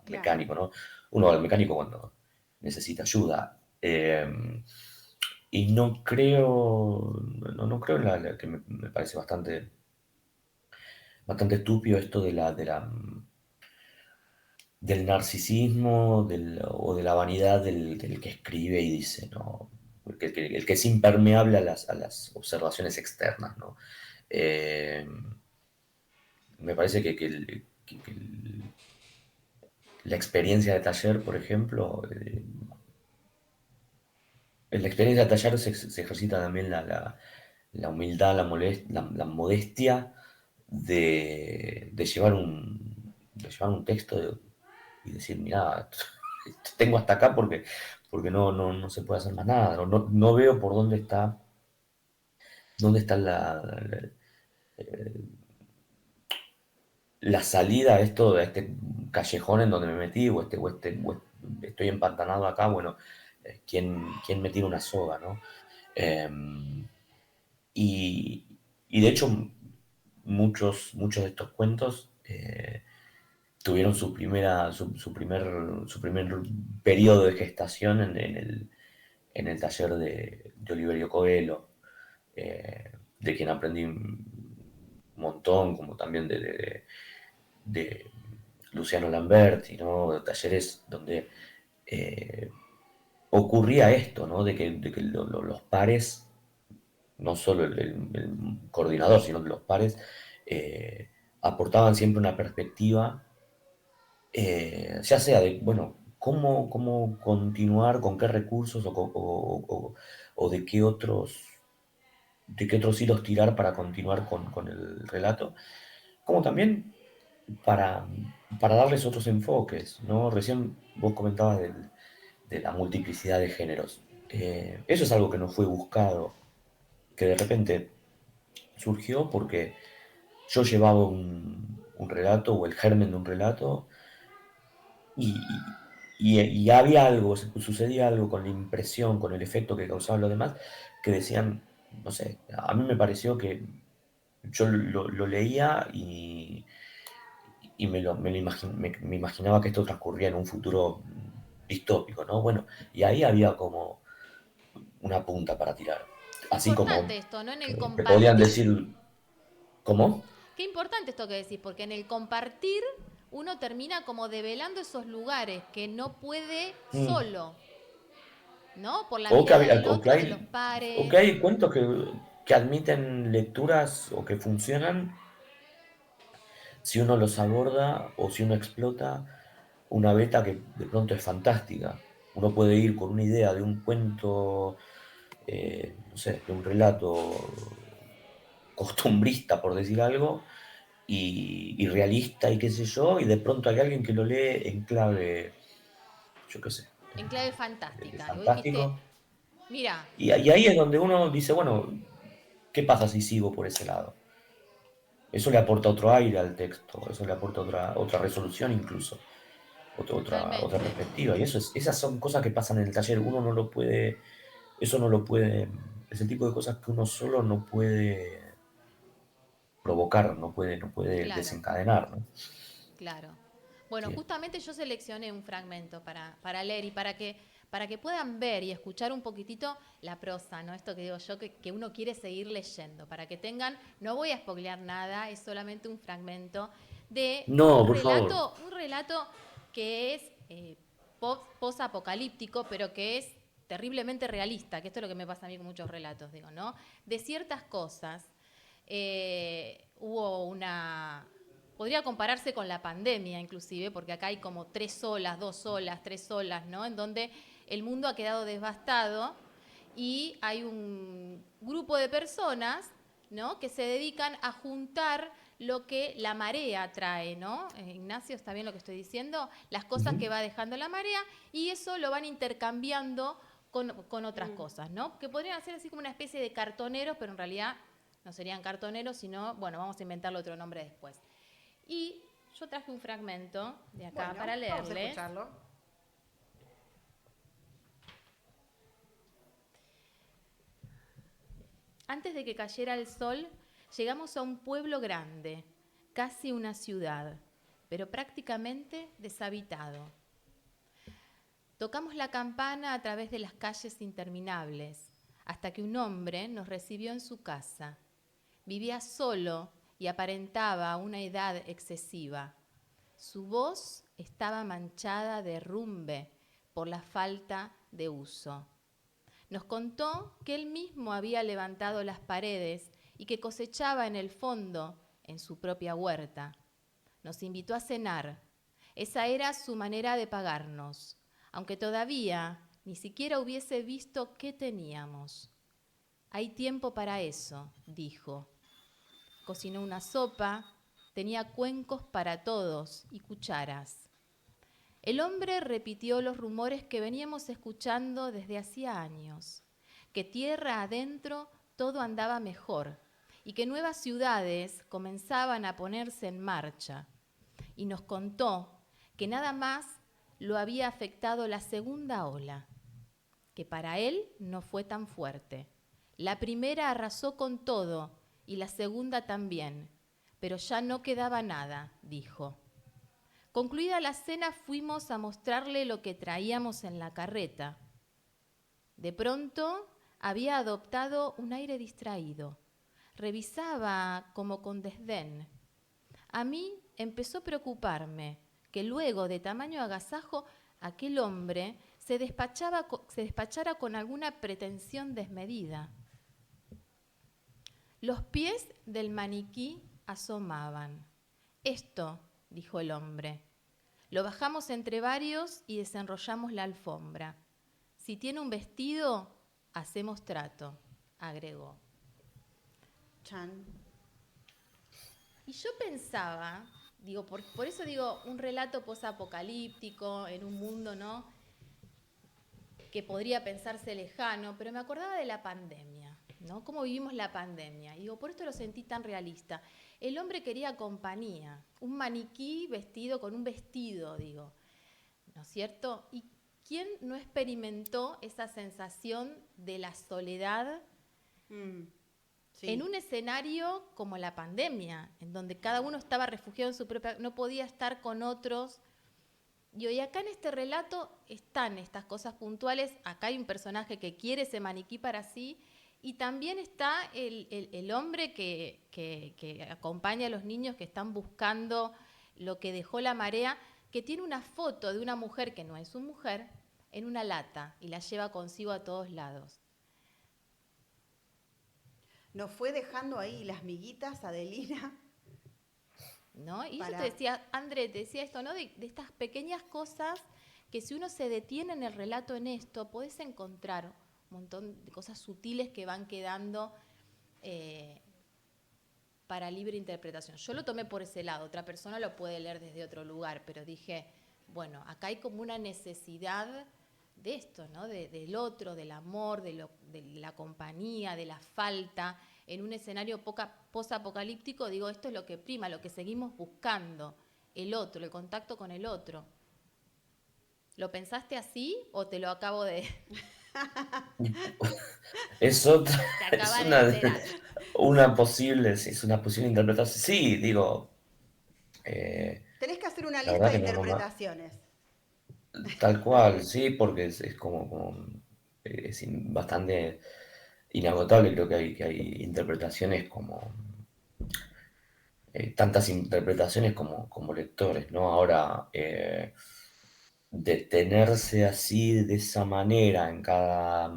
S1: Claro.
S2: mecánico, ¿no? Uno va al mecánico cuando necesita ayuda. Y no creo que me parece bastante estúpido esto del narcisismo o de la vanidad del que escribe y dice, ¿no? El que es impermeable a las observaciones externas, ¿no? Eh, Me parece que la experiencia de taller, por ejemplo, en la experiencia de taller se ejercita también la humildad, la modestia de llevar un texto y decir, mira, tengo hasta acá porque no se puede hacer más nada. No veo por dónde está la salida a este callejón en donde me metí, estoy empantanado acá, bueno, ¿quién me tira una soga, ¿no? Y, y de hecho, muchos de estos cuentos tuvieron su primer periodo de gestación en el taller de Oliverio Coelho, de quien aprendí un montón, como también de Luciano Lamberti, ¿no? De talleres donde eh, ocurría esto, ¿no? De que los pares, no solo el coordinador, sino que los pares aportaban siempre una perspectiva, ya sea de, bueno, cómo continuar, con qué recursos o de qué otros de qué otros hilos tirar para continuar con el relato, como también para, para darles otros enfoques, ¿no? Recién vos comentabas de la multiplicidad de géneros. Eso es algo que no fue buscado, que de repente surgió porque yo llevaba un relato o el germen de un relato y, y había algo, sucedía algo con la impresión, con el efecto que causaban los demás, que decían, no sé, a mí me pareció que yo lo leía y me imaginaba que esto transcurría en un futuro distópico, ¿no? Bueno, y ahí había como una punta para tirar.
S3: Qué
S2: Así como
S3: importante esto, ¿no? En el
S2: te podían
S3: compartir.
S2: decir, ¿cómo?
S3: Qué importante esto que decís, porque en el compartir uno termina como develando esos lugares que no puede
S2: Mm.
S3: solo, ¿no? Por la
S2: O que,
S3: mirada
S2: hay,
S3: del otro, de los
S2: o que
S3: pares.
S2: hay cuentos que admiten lecturas o que funcionan si uno los aborda o si uno explota una beta que de pronto es fantástica. Uno puede ir con una idea de un cuento, no sé, de un relato costumbrista, por decir algo, y realista y qué sé yo, y de pronto hay alguien que lo lee en clave, yo qué sé,
S3: En clave
S2: de
S3: fantástica. Y vos dijiste,
S2: fantástico.
S3: mira,
S2: Y ahí es donde uno dice, bueno, ¿qué pasa si sigo por ese lado? Eso le aporta otro aire al texto, eso le aporta otra resolución incluso, otra
S3: totalmente.
S2: perspectiva. Y esas son cosas que pasan en el taller. Uno no lo puede, eso no lo puede, es el tipo de cosas que uno solo no puede provocar, no puede
S3: Claro,
S2: desencadenar, ¿no?
S3: claro. Bueno,
S2: Sí.
S3: justamente yo seleccioné un fragmento para leer y para que puedan ver y escuchar un poquitito la prosa, ¿no? Esto que digo yo, que uno quiere seguir leyendo, para que tengan, no voy a spoilear nada, es solamente un fragmento de
S2: No, por favor.
S3: un relato que es post-apocalíptico, pero que es terriblemente realista, que esto es lo que me pasa a mí con muchos relatos, digo, ¿no? De ciertas cosas hubo una... Podría compararse con la pandemia inclusive, porque acá hay como 3 olas, 2 olas, 3 olas, ¿no? En donde el mundo ha quedado devastado y hay un grupo de personas, ¿no? Que se dedican a juntar lo que la marea trae, ¿no? Ignacio, ¿está bien lo que estoy diciendo? Las cosas
S2: Ujú.
S3: que va dejando la marea y eso lo van intercambiando con otras cosas, ¿no? Que podrían hacer así como una especie de cartoneros, pero en realidad no serían cartoneros, sino, bueno, vamos a inventarle otro nombre después. Y yo traje un fragmento de acá
S1: Bueno,
S3: para
S1: vamos a
S3: leerles.
S1: escucharlo.
S3: Antes de que cayera el sol, llegamos a un pueblo grande, casi una ciudad, pero prácticamente deshabitado. Tocamos la campana a través de las calles interminables, hasta que un hombre nos recibió en su casa. Vivía solo y aparentaba una edad excesiva. Su voz estaba manchada de rumbe por la falta de uso. Nos contó que él mismo había levantado las paredes y que cosechaba en el fondo, en su propia huerta. Nos invitó a cenar. Esa era su manera de pagarnos, aunque todavía ni siquiera hubiese visto qué teníamos. Hay tiempo para eso, dijo. Cocinó una sopa, tenía cuencos para todos y cucharas. El hombre repitió los rumores que veníamos escuchando desde hacía años, que tierra adentro todo andaba mejor y que nuevas ciudades comenzaban a ponerse en marcha. Y nos contó que nada más lo había afectado la segunda ola, que para él no fue tan fuerte. La primera arrasó con todo y la segunda también, pero ya no quedaba nada, dijo. Concluida la cena fuimos a mostrarle lo que traíamos en la carreta. De pronto había adoptado un aire distraído. Revisaba como con desdén. A mí empezó a preocuparme que luego de tamaño agasajo aquel hombre se despachara con alguna pretensión desmedida. Los pies del maniquí asomaban. Esto, dijo el hombre. Lo bajamos entre varios y desenrollamos la alfombra. Si tiene un vestido, hacemos trato, agregó.
S1: Chan.
S3: Y yo pensaba, digo, por eso digo, un relato posapocalíptico en un mundo, ¿no?, que podría pensarse lejano, pero me acordaba de la pandemia, ¿no? Cómo vivimos la pandemia. Y digo, por esto lo sentí tan realista. El hombre quería compañía, un maniquí vestido con un vestido, digo, ¿no es cierto? ¿Y quién no experimentó esa sensación de la soledad
S1: Sí.
S3: en un escenario como la pandemia, en donde cada uno estaba refugiado en su propia, no podía estar con otros? Y hoy acá en este relato están estas cosas puntuales, acá hay un personaje que quiere ese maniquí para sí, y también está el hombre que acompaña a los niños que están buscando lo que dejó la marea, que tiene una foto de una mujer que no es su mujer en una lata y la lleva consigo a todos lados.
S1: Nos fue dejando ahí las miguitas, Adelina.
S3: ¿No? Y yo te
S1: Para...
S3: decía, André, te decía esto, ¿no? De estas pequeñas cosas que si uno se detiene en el relato en esto, podés encontrar un montón de cosas sutiles que van quedando para libre interpretación. Yo lo tomé por ese lado, otra persona lo puede leer desde otro lugar, pero dije, bueno, acá hay como una necesidad de esto, ¿no? Del otro, del amor, de la compañía, de la falta. En un escenario posapocalíptico, digo, esto es lo que prima, lo que seguimos buscando, el otro, el contacto con el otro. ¿Lo pensaste así o te lo acabo de...?
S2: Es otra,
S3: Te
S2: es
S3: acabas de enterar.
S2: una posible, sí, es una posible interpretación. Sí, digo,
S1: Tenés que hacer una
S2: la
S1: lista
S2: verdad
S1: de
S2: que no,
S1: interpretaciones.
S2: tal cual, sí, porque es bastante inagotable. Creo que hay interpretaciones como, tantas interpretaciones como lectores, ¿no? Ahora, detenerse así, de esa manera, en cada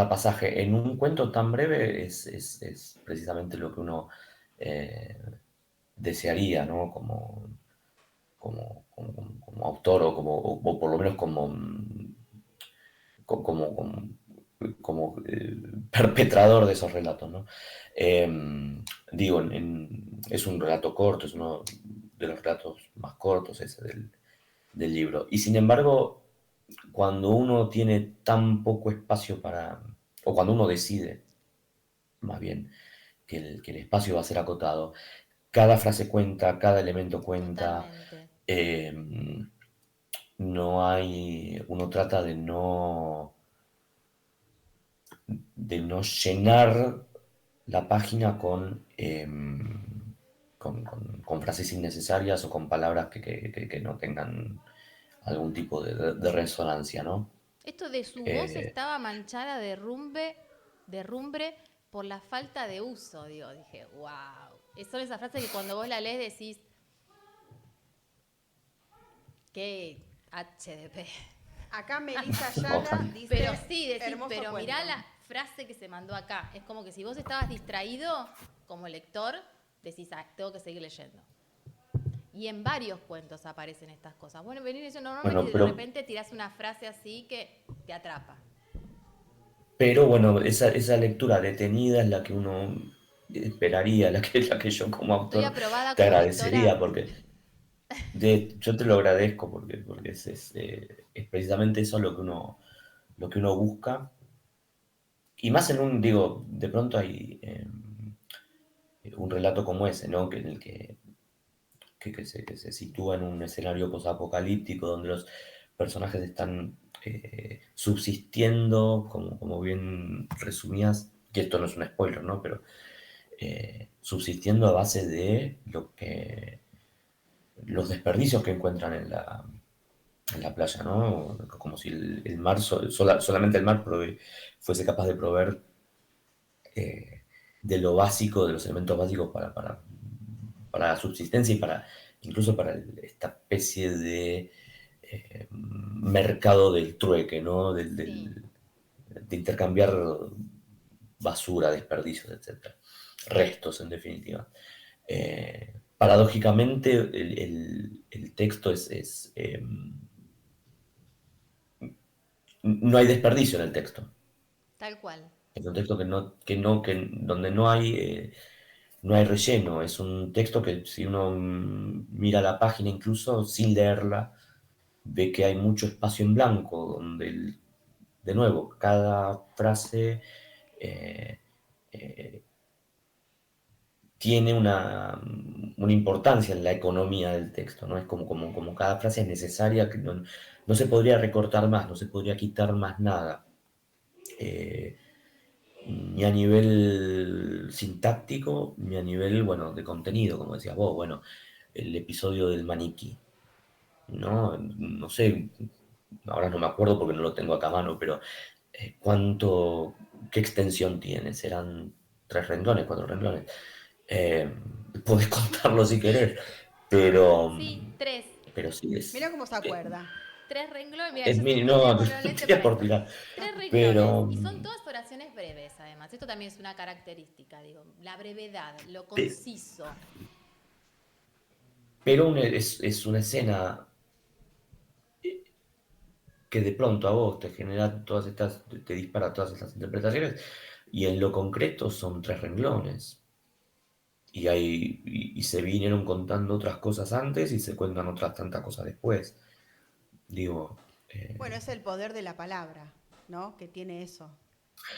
S2: pasaje, en un cuento tan breve, es precisamente lo que uno eh, desearía, ¿no? Como autor, o por lo menos como perpetrador de esos relatos, ¿no? Digo, es un relato corto, es uno de los relatos más cortos ese del libro. Y sin embargo, cuando uno tiene tan poco espacio o cuando uno decide, más bien, que el espacio va a ser acotado, cada frase cuenta, cada elemento cuenta.
S3: Totalmente.
S2: eh, uno trata de no llenar la página con frases innecesarias o con palabras que no tengan algún tipo de resonancia, ¿no?
S3: Esto de su voz
S2: Eh,
S3: estaba manchada de rumbre por la falta de uso, digo, dije, wow. Son esas frases que cuando vos la lees decís, qué HDP.
S1: Acá Melissa
S2: no,
S1: Ayala dice,
S3: Pero sí, decís,
S1: hermoso
S3: pero
S1: cuento.
S3: mirá la frase que se mandó acá. Es como que si vos estabas distraído como lector, decís, tengo que seguir leyendo. Y en varios cuentos aparecen estas cosas. Bueno, venir diciendo normalmente
S2: bueno,
S3: y de
S2: pero,
S3: repente tirás una frase así que te atrapa.
S2: pero bueno, esa lectura detenida es la que uno esperaría, la que yo como
S3: Estoy
S2: autor
S3: aprobada
S2: te
S3: como lectora.
S2: agradecería, porque yo te lo agradezco porque es precisamente eso lo que uno busca. Y más digo, de pronto hay un relato como ese, ¿no? En el que se sitúa en un escenario posapocalíptico donde los personajes están subsistiendo, como bien resumías, que esto no es un spoiler, ¿no? Pero subsistiendo a base de los desperdicios que encuentran en la playa, ¿no? Como si el mar, solamente el mar fuese capaz de proveer eh, de lo básico, de los elementos básicos para la subsistencia y incluso para esta especie de mercado del trueque, ¿no?
S3: Sí.
S2: De intercambiar basura, desperdicios, etcétera. Restos, en definitiva. Paradójicamente, el texto no hay desperdicio en el texto.
S3: Tal cual.
S2: Es un texto donde no hay relleno. Es un texto que si uno mira la página incluso sin leerla, ve que hay mucho espacio en blanco, donde, de nuevo, cada frase eh, eh, tiene una importancia en la economía del texto, ¿no? Es como cada frase es necesaria, que no se podría recortar más, no se podría quitar más nada. Eh, Ni a nivel sintáctico, ni a nivel, bueno, de contenido, como decías vos, bueno, el episodio del maniquí, ¿no? No sé, ahora no me acuerdo porque no lo tengo acá a mano, pero qué extensión tiene, serán 3 renglones, 4 renglones. Eh, Podés contarlo si querés, pero,
S3: Sí, tres.
S2: pero sí,
S1: Mira cómo se
S2: eh,
S1: acuerda.
S3: Tres renglones. Mira,
S2: es
S3: yo estoy
S2: no,
S3: mirando en este
S2: tira
S3: para.
S2: por tirar,
S3: Tres renglones.
S2: pero,
S3: Y son todas oraciones breves, además. Esto también es una característica, digo. La brevedad, lo
S2: pe-
S3: conciso.
S2: pero es una escena que de pronto a vos te genera te dispara todas estas interpretaciones, y en lo concreto son 3 renglones. Y se vinieron contando otras cosas antes y se cuentan otras tantas cosas después. Digo,
S1: Bueno, es el poder de la palabra, ¿no? Que tiene eso.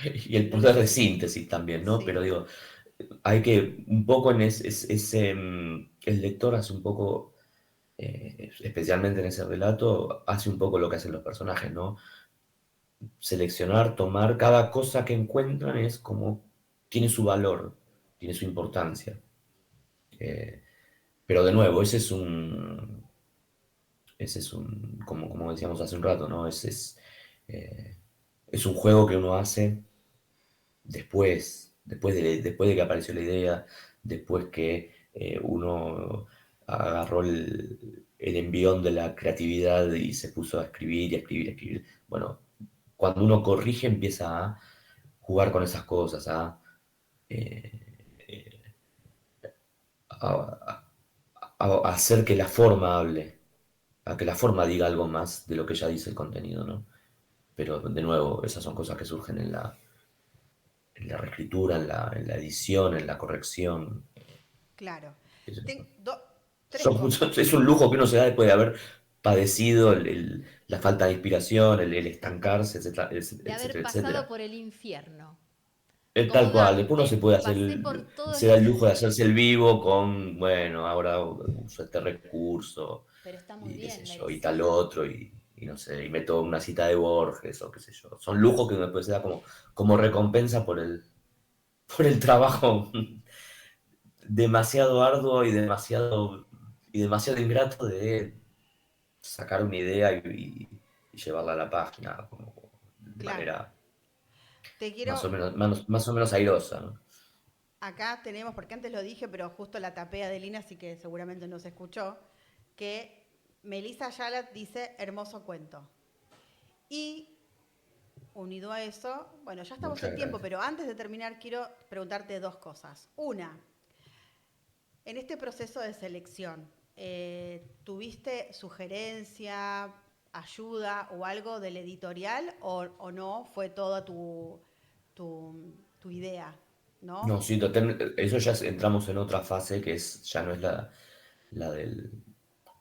S2: y el poder de síntesis también, ¿no? Pero
S1: Sí,
S2: digo, hay que un poco el lector hace un poco, especialmente en ese relato, hace un poco lo que hacen los personajes, ¿no? Seleccionar, tomar, cada cosa que encuentran es como, tiene su valor, tiene su importancia. Eh, pero de nuevo, como decíamos hace un rato, ¿no? Eh, es un juego que uno hace después de que apareció la idea, después que uno agarró el envión de la creatividad y se puso a escribir y a escribir y a escribir. Bueno, cuando uno corrige empieza a jugar con esas cosas, eh, eh, a- a hacer que la forma hable, a que la forma diga algo más de lo que ya dice el contenido, ¿no? Pero de nuevo, esas son cosas que surgen en la reescritura, en la edición, en la corrección.
S1: claro.
S2: Es,
S1: Ten- do- tres cosas.
S2: es un lujo que uno se da después de haber padecido la falta de inspiración, el estancarse, etcétera,
S3: De haber
S2: etcétera,
S3: pasado
S2: etcétera.
S3: por el infierno.
S2: Tal
S3: Como
S2: cual, después uno se
S3: Dante.
S2: puede hacer,
S3: Pasé por todos
S2: se da
S3: los.
S2: el lujo de hacerse el vivo con, bueno, ahora uso este recurso,
S3: Pero está muy
S2: y qué sé
S3: bien,
S2: yo, y tal
S3: merecido.
S2: otro, y no sé, y meto una cita de Borges o qué sé yo. Son lujos que uno después se da como recompensa por el trabajo demasiado arduo y demasiado ingrato de sacar una idea y llevarla a la página como de
S1: Claro.
S2: manera
S1: Te
S2: más
S1: quiero,
S2: o menos, más o menos airosa, ¿no?
S1: acá tenemos, porque antes lo dije, pero justo la tapé a Adelina, así que seguramente no se escuchó, que Melissa Ayala dice hermoso cuento. Y unido a eso, bueno, ya estamos
S2: Muchas
S1: en tiempo,
S2: gracias.
S1: pero antes de terminar quiero preguntarte dos cosas. Una, en este proceso de selección, ¿tuviste sugerencia, ayuda o algo del editorial o no? ¿Fue toda tu idea? ¿No?
S2: No, sí, eso ya entramos en otra fase que ya no es la del,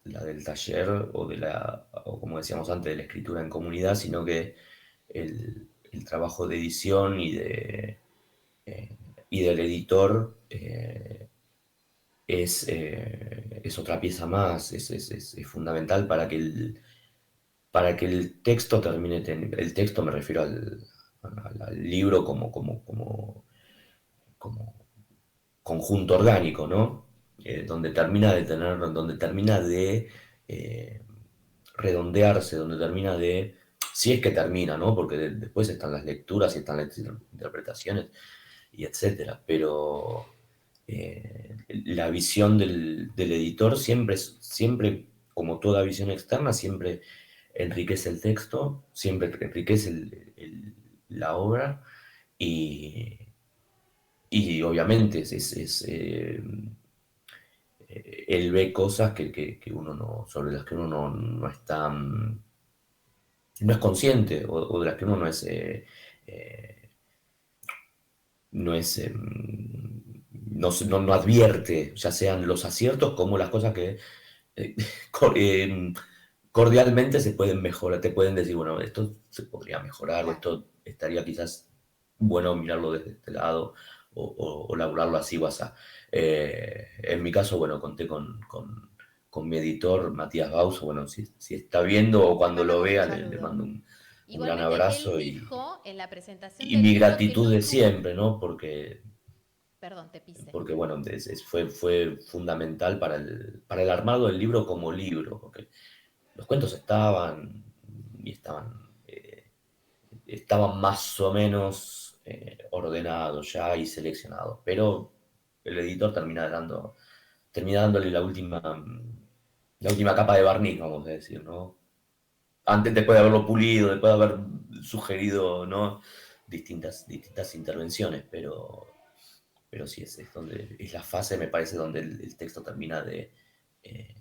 S2: la del taller o como decíamos antes, de la escritura en comunidad, sino que el trabajo de edición eh, y del editor es otra pieza más, es fundamental para que el texto el texto me refiero al libro como conjunto orgánico, ¿no? Donde termina de eh, redondearse, donde termina de, si es que termina, ¿no? Porque después están las lecturas y están las interpretaciones y etcétera, pero la visión del editor siempre, como toda visión externa, siempre enriquece el texto, siempre enriquece la obra y, y obviamente él ve cosas que uno sobre las que uno no está, no es consciente o de las que uno no es no es, no advierte, ya sean los aciertos como las cosas que eh, cordialmente se pueden mejorar, te pueden decir, bueno, esto se podría mejorar, o
S1: Claro.
S2: esto estaría quizás bueno mirarlo desde este lado, o laburarlo así o así. En mi caso, bueno, conté con mi editor, Matías Bauso, bueno, si está viendo o
S1: Le
S2: cuando lo
S1: mandamos un
S2: vea, le
S1: saludo.
S2: mando un gran
S3: Igualmente, él
S2: abrazo
S3: dijo en la presentación
S2: y
S3: del
S2: mi
S3: libro que
S2: gratitud
S3: no
S2: de
S3: tuvo...
S2: siempre, ¿no?
S3: Perdón, te pisé.
S2: Porque bueno, fue fundamental para el armado del libro como libro, porque los cuentos estaban más o menos ordenados ya y seleccionados, pero el editor termina dándole la última capa de barniz, vamos a decir, ¿no? Antes, después de haberlo pulido, después de haber sugerido, ¿no? distintas intervenciones, pero sí es la fase, me parece, donde el texto termina eh,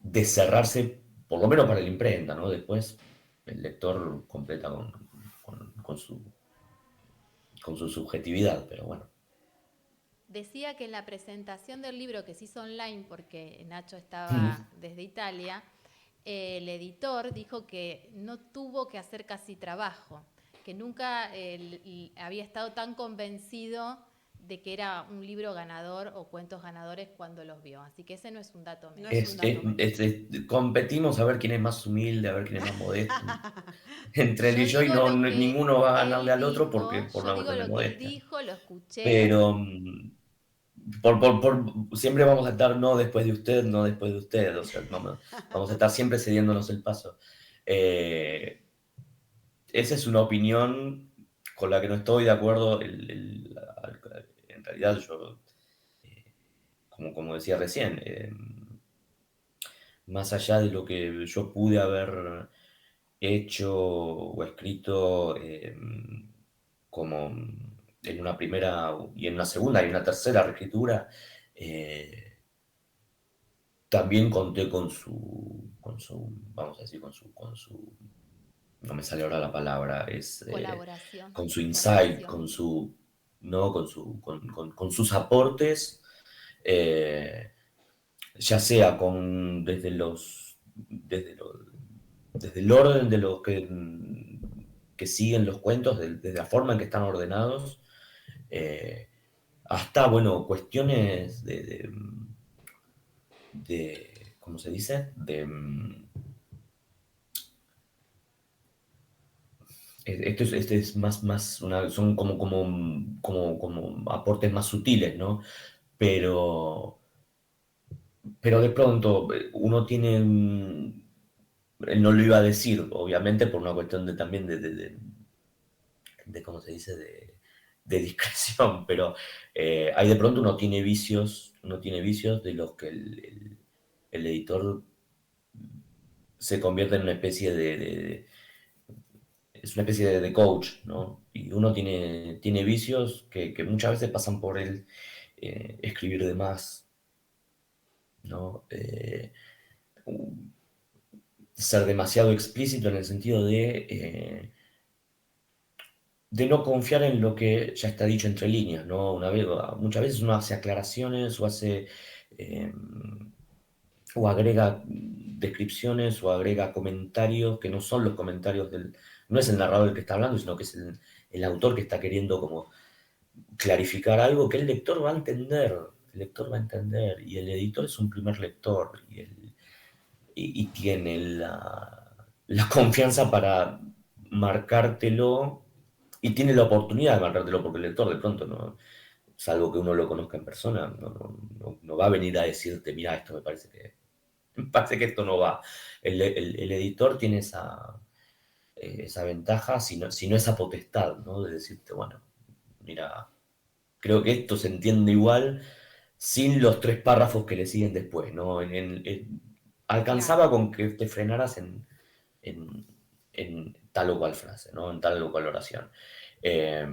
S2: de cerrarse, por lo menos para la imprenta, ¿no? Después el lector completa con su subjetividad, pero bueno.
S3: Decía que en la presentación del libro que se hizo online, porque Nacho estaba desde Italia, el editor dijo que no tuvo que hacer casi trabajo, que nunca había estado tan convencido de que era un libro ganador o cuentos ganadores cuando los vio. Así que ese no es un dato
S1: No
S3: menor.
S1: es un dato menor.
S2: Competimos a ver quién es más humilde, a ver quién es más modesto entre él y
S3: Yo
S2: yo, y
S3: digo
S2: no,
S3: lo que
S2: ninguno va a ganarle
S3: él
S2: al otro
S3: dijo,
S2: por
S3: yo
S2: una
S3: digo
S2: cuestión de
S3: lo que él
S2: modestia.
S3: dijo, lo escuché.
S2: Pero siempre vamos a estar no después de usted, no después de usted, o sea, vamos a estar siempre cediéndonos el paso. Eh, Esa es una opinión con la que no estoy de acuerdo. En realidad, yo, eh, como decía recién, más allá de lo que yo pude haber hecho o escrito, como en una primera y en una segunda y una tercera reescritura, eh, también conté vamos a decir, no me sale ahora la palabra,
S3: Colaboración,
S2: con su insight,
S3: corrección.
S2: ¿no? Con sus aportes, eh, ya sea desde el orden de los que siguen los cuentos, desde la forma en que están ordenados, eh, hasta, bueno, cuestiones ¿cómo se dice? Este es son como aportes más sutiles, ¿no? Pero, pero de pronto uno tiene, él no lo iba a decir, obviamente, por una cuestión también ¿cómo se dice? De discreción, pero ahí de pronto uno tiene vicios de los que el editor se convierte en una especie es una especie de coach, ¿no? Y uno tiene vicios que muchas veces pasan por el escribir de más, ¿no? Ser demasiado explícito en el sentido de no confiar en lo que ya está dicho entre líneas, ¿no? Muchas veces uno hace aclaraciones eh, o agrega descripciones o agrega comentarios que no son los comentarios no es el narrador el que está hablando, sino que es el autor que está queriendo como clarificar algo que el lector va a entender, y el editor es un primer lector, y tiene la confianza para marcártelo, y tiene la oportunidad de marcártelo, porque el lector de pronto no, salvo que uno lo conozca en persona, no va a venir a decirte, mira, esto me parece que esto no va. El editor tiene esa ventaja, si no esa potestad, ¿no? De decirte, bueno, mira, creo que esto se entiende igual sin los 3 párrafos que le siguen después, ¿no?
S1: Claro.
S2: Alcanzaba con que te frenaras en, en tal o cual frase, ¿no? En tal o cual oración. Eh,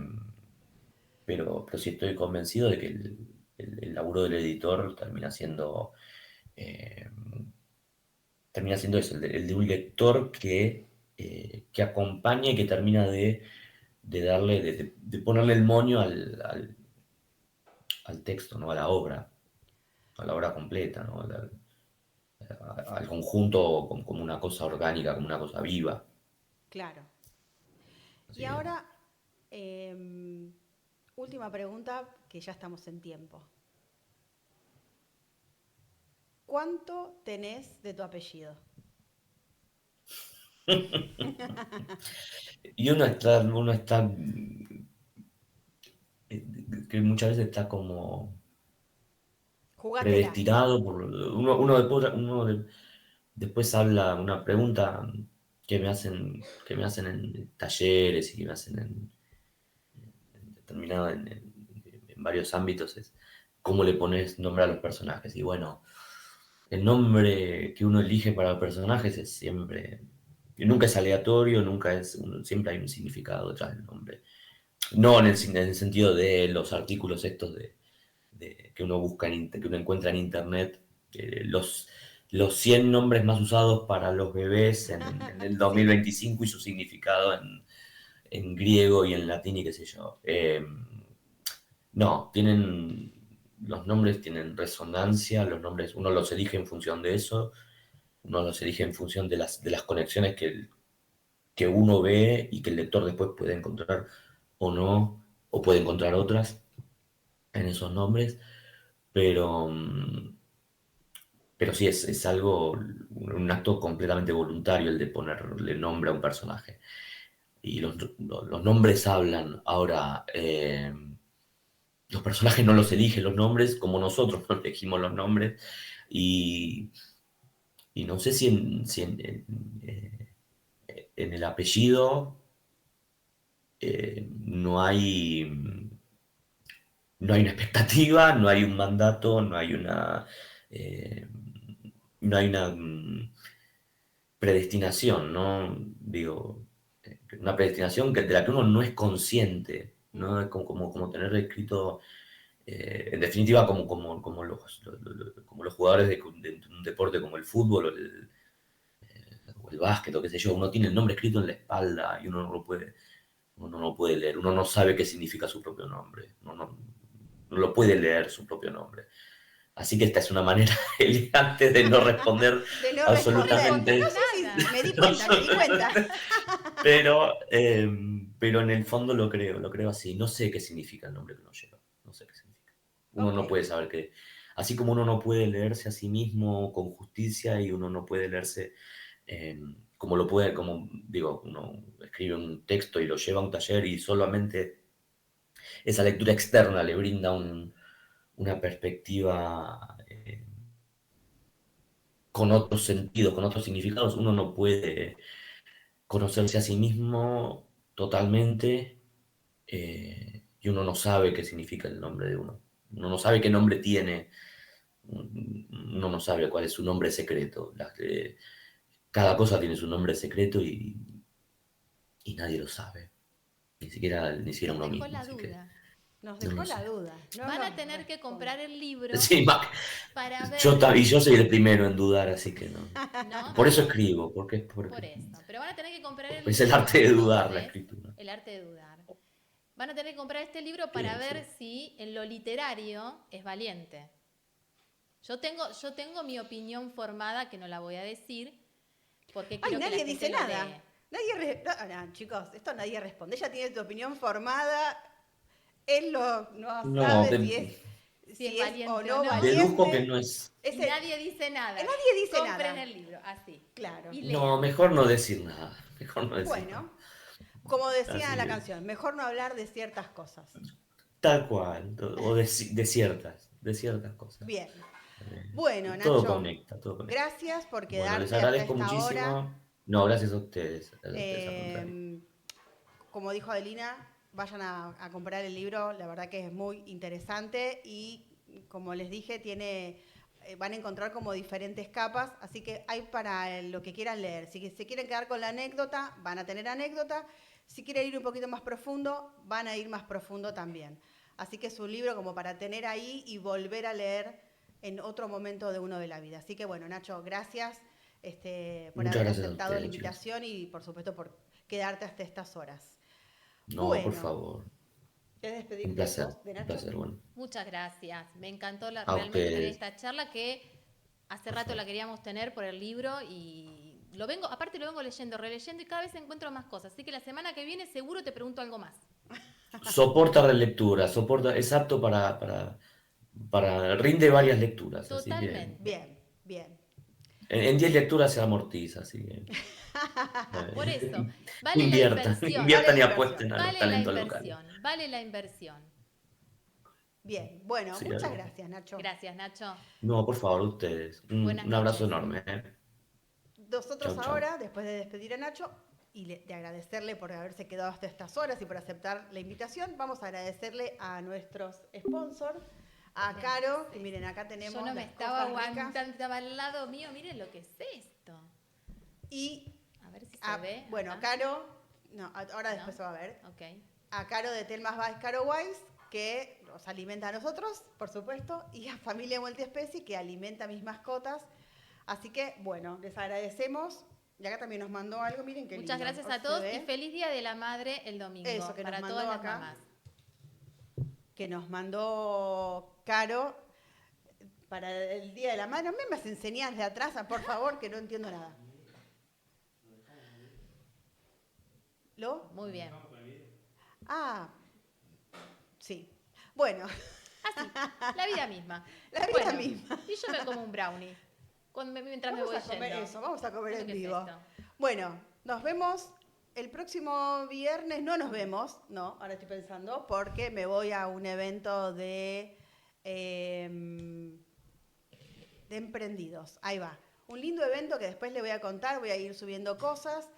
S2: pero sí estoy convencido de que el laburo del editor eh, termina siendo eso, el de un lector que acompaña y que termina de de darle, de ponerle el moño al texto, ¿no? A la obra completa, ¿no? Al conjunto como una cosa orgánica, como una cosa viva.
S1: Claro. Y
S2: Así que,
S1: ahora, em, última pregunta, que ya estamos en tiempo. ¿Cuánto tenés de tu apellido?
S2: y uno está, que muchas veces está como
S1: Jugátela.
S2: predestinado, después habla una pregunta que me hacen en talleres y que me hacen en varios ámbitos, es cómo le pones nombre a los personajes. Y bueno, el nombre que uno elige para los personajes es siempre, nunca es aleatorio, siempre hay un significado detrás del nombre. No en el sentido de los artículos estos que uno busca que uno encuentra en internet, los 100 nombres más usados para los bebés en el
S1: Sí.
S2: 2025 y su significado en griego y en latín y qué sé yo. No, los nombres tienen resonancia, los nombres uno los elige en función de eso, uno los elige en función de las conexiones que uno ve y que el lector después puede encontrar o no, o puede encontrar otras en esos nombres, pero, pero sí es algo, un acto completamente voluntario el de ponerle nombre a un personaje. Y los nombres hablan. Ahora, los personajes no los eligen los nombres, como nosotros no elegimos los nombres. Y, y no sé si en el apellido no hay una expectativa, no hay un mandato, eh, no hay una predestinación, ¿no? Digo, una predestinación de la que uno no es consciente, ¿no? Es como tener escrito, en definitiva, como los jugadores de un deporte como el fútbol o el básquet o qué sé yo, uno tiene el nombre escrito en la espalda y uno no lo puede leer, uno no sabe qué significa su propio nombre, uno no lo puede leer su propio nombre. Así que esta es una manera elegante de no responder
S1: De no
S3: No
S1: responder. No,
S2: absolutamente.
S3: respondés
S1: sí, sí,
S3: nada.
S1: me di cuenta, me di cuenta.
S2: Pero en el fondo lo creo así. No sé qué significa el nombre que uno lleva. No sé qué significa. Uno
S1: Ok.
S2: no puede saber qué. Así como uno no puede leerse a sí mismo con justicia y uno no puede leerse como lo puede, como digo, uno escribe un texto y lo lleva a un taller y solamente esa lectura externa le brinda una perspectiva con otros sentidos, con otros significados. Uno no puede conocerse a sí mismo totalmente, y uno no sabe qué significa el nombre de uno. Uno no sabe qué nombre tiene, uno no sabe cuál es su nombre secreto. Cada cosa tiene su nombre secreto y nadie lo sabe, ni siquiera
S3: Nos
S2: uno
S3: dejó
S2: mismo,
S3: la
S2: así que
S3: duda.
S1: Nos
S2: no
S1: dejó
S2: lo
S1: la
S2: sé.
S1: duda. No
S3: Van a
S1: nos
S3: tener que
S1: responde.
S3: comprar el libro
S2: Sí,
S3: para
S2: yo,
S3: ver,
S2: y yo soy el primero en dudar, así que no.
S3: ¿no?
S2: Por eso escribo, porque
S3: Por eso. Pero van a tener que comprar el
S2: es el
S3: libro
S2: arte de dudar la
S3: entonces,
S2: escritura.
S3: el arte de dudar. Van a tener que comprar este libro para
S2: Bien,
S3: ver
S2: sí.
S3: si en lo literario es valiente. Yo tengo mi opinión formada, que no la voy a decir, porque
S1: Ay,
S3: quiero que la
S1: nadie
S3: gente
S1: dice
S3: lo
S1: nada.
S3: lee.
S1: No, chicos, esto nadie responde. Ella tiene tu opinión formada. Él no
S2: No,
S1: sabe si es,
S3: Si es
S1: si es o
S3: valiente o
S1: no
S3: no.
S2: deduzco que
S1: valiente.
S2: no es.
S3: Y nadie dice nada.
S1: Nadie dice
S3: Compren
S1: nada.
S3: el libro, así.
S1: Claro.
S3: Y
S2: No,
S3: lean.
S2: mejor no decir nada. Mejor no decir nada.
S1: Bueno, como decía
S2: Así
S1: la
S2: que,
S1: canción, mejor no hablar de ciertas cosas.
S2: tal cual. O de ciertas cosas.
S1: Bien.
S2: Eh,
S1: Bueno,
S2: todo
S1: Nacho,
S2: conecta, todo conecta.
S1: gracias por
S2: Bueno, les
S1: quedarte hasta
S2: agradezco
S1: esta hora.
S2: muchísimo. No, gracias a ustedes al contrario.
S1: Eh, Como dijo Adelina, vayan a comprar el libro, la verdad que es muy interesante y como les dije, van a encontrar como diferentes capas, así que hay para lo que quieran leer. Si se quieren quedar con la anécdota, van a tener anécdota. Si quieren ir un poquito más profundo, van a ir más profundo también. Así que es un libro como para tener ahí y volver a leer en otro momento de uno de la vida. Así que bueno, Nacho, gracias por
S2: Muchas
S1: haber
S2: gracias a
S1: aceptado la
S2: ustedes, chicos.
S1: invitación y por supuesto por quedarte hasta estas horas.
S2: No,
S1: Bueno.
S2: por favor.
S1: ¿Querés
S2: Un
S1: despedirte
S2: placer,
S1: vos de
S2: un
S1: Nacho?
S2: placer, bueno.
S3: Muchas gracias. Me encantó
S2: A
S3: realmente tener
S2: ustedes.
S3: esta charla que hace
S2: Por
S3: rato
S2: favor.
S3: la queríamos tener por el libro y aparte lo vengo leyendo, releyendo y cada vez encuentro más cosas. Así que la semana que viene seguro te pregunto algo más.
S2: Soporta relectura, es apto rinde varias lecturas, así que
S3: Totalmente.
S1: Bien, bien.
S2: en 10 lecturas se amortiza, así que
S3: Por eso, vale la
S2: inviertan,
S3: inversión.
S2: inviertan y
S1: Vale la
S2: apuesten a los
S3: Vale la
S2: talentos locales.
S3: inversión, vale la inversión.
S1: Bien, bueno,
S2: Sí,
S1: muchas
S2: algo.
S1: gracias, Nacho.
S3: Gracias, Nacho.
S2: No, por favor, ustedes.
S3: Buenas
S2: Un abrazo
S3: noches.
S2: enorme, ¿eh?
S1: Nosotros
S2: Chau, chau.
S1: ahora, después de despedir a Nacho y de agradecerle por haberse quedado hasta estas horas y por aceptar la invitación, vamos a agradecerle a nuestros sponsors, a Caro, que miren, acá tenemos
S3: Yo no me
S1: las
S3: estaba
S1: cosas ricas,
S3: aguantando, estaba al lado mío. Miren lo que es esto.
S1: y
S3: A ver si se ve.
S1: bueno,
S3: acá.
S1: Caro, no, ahora
S3: ¿No?
S1: después se va a ver,
S3: Ok.
S1: a Caro de Telmas Baez Caro Wise, que nos alimenta a nosotros, por supuesto, y a Familia Multiespecie, que alimenta a mis mascotas. Así que, bueno, les agradecemos. Y acá también nos mandó algo, miren qué
S3: Muchas
S1: lindo.
S3: gracias
S1: ¿No
S3: a
S1: se
S3: todos
S1: ve?
S3: y feliz Día de la Madre el domingo
S1: Eso, que nos
S3: para
S1: mandó
S3: todas las
S1: acá.
S3: mamás.
S1: Que nos mandó Caro para el Día de la Madre. A mí me las enseñás de atrás, por favor, que no entiendo nada. ¿Lo?
S3: Muy bien.
S1: Ah, sí. Bueno,
S3: Así, la vida misma.
S1: la vida misma.
S3: Y yo me como un brownie mientras me voy
S1: Vamos a comer
S3: yendo.
S1: eso, vamos a comer en
S3: ¿Qué es
S1: vivo.
S3: esto?
S1: Bueno, nos vemos el próximo viernes. No nos vemos, no, ahora estoy pensando, porque me voy a un evento de emprendidos. Ahí va. Un lindo evento que después le voy a contar, voy a ir subiendo cosas.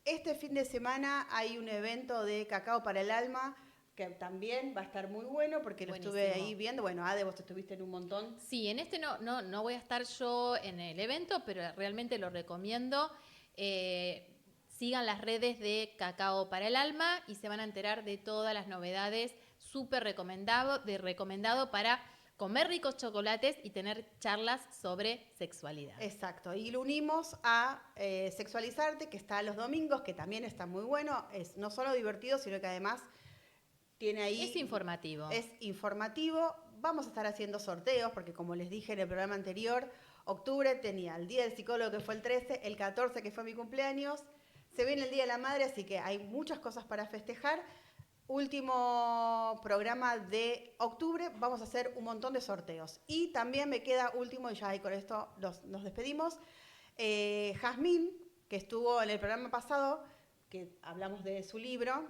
S1: Este fin de semana hay un evento de Cacao para el Alma, que también va a estar muy bueno, porque lo estuve
S3: Buenísimo.
S1: ahí viendo. Bueno, Ade, vos estuviste en un montón.
S3: Sí, en este no voy a estar yo en el evento, pero realmente lo recomiendo. Sigan las redes de Cacao para el Alma y se van a enterar de todas las novedades. Súper recomendado para comer ricos chocolates y tener charlas sobre sexualidad.
S1: Exacto, y lo unimos a Sexualizarte, que está los domingos, que también está muy bueno. Es no solo divertido, sino que además tiene ahí...
S3: Es informativo.
S1: Es informativo. Vamos a estar haciendo sorteos, porque como les dije en el programa anterior, octubre tenía el Día del Psicólogo, que fue el 13, el 14, que fue mi cumpleaños. Se viene el Día de la Madre, así que hay muchas cosas para festejar. Último programa de octubre, vamos a hacer un montón de sorteos. Y también me queda último, y ya ahí con esto nos despedimos, Jazmín, que estuvo en el programa pasado, que hablamos de su libro.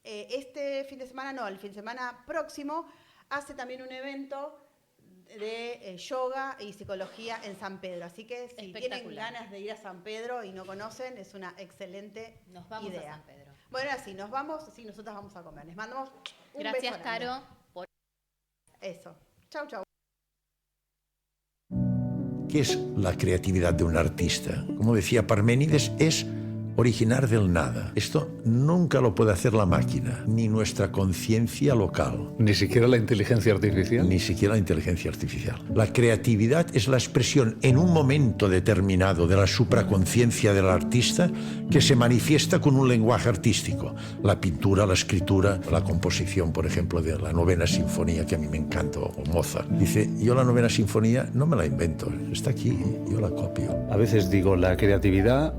S1: Este fin de semana, no, el fin de semana próximo, hace también un evento de yoga y psicología en San Pedro. Así que si tienen ganas de ir a San Pedro y no conocen, es una excelente
S3: Nos vamos
S1: idea.
S3: a San Pedro.
S1: Bueno, así nos vamos, sí, nosotras vamos a comer. Les mandamos un
S3: Gracias,
S1: beso grande.
S3: Caro. Por...
S1: Eso. Chau, chau.
S5: ¿Qué es la creatividad de un artista? Como decía Parménides, es originar del nada. Esto nunca lo puede hacer la máquina, ni nuestra conciencia local.
S6: Ni siquiera la inteligencia artificial.
S5: Ni siquiera la inteligencia artificial. La creatividad es la expresión en un momento determinado de la supraconciencia del artista que se manifiesta con un lenguaje artístico. La pintura, la escritura, la composición, por ejemplo, de la Novena Sinfonía, que a mí me encanta, o Mozart. Dice, yo la Novena Sinfonía no me la invento, está aquí, yo la copio.
S6: A veces digo, la creatividad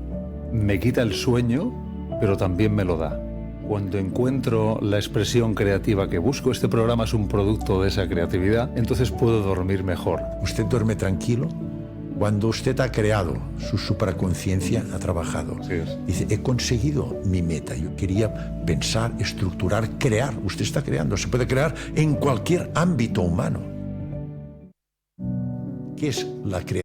S6: me quita el sueño, pero también me lo da. Cuando encuentro la expresión creativa que busco, este programa es un producto de esa creatividad, entonces puedo dormir mejor.
S5: ¿Usted duerme tranquilo? Cuando usted ha creado, su supraconciencia ha trabajado.
S6: Así es.
S5: Dice, he conseguido mi meta. Yo quería pensar, estructurar, crear. Usted está creando. Se puede crear en cualquier ámbito humano. ¿Qué es la creatividad?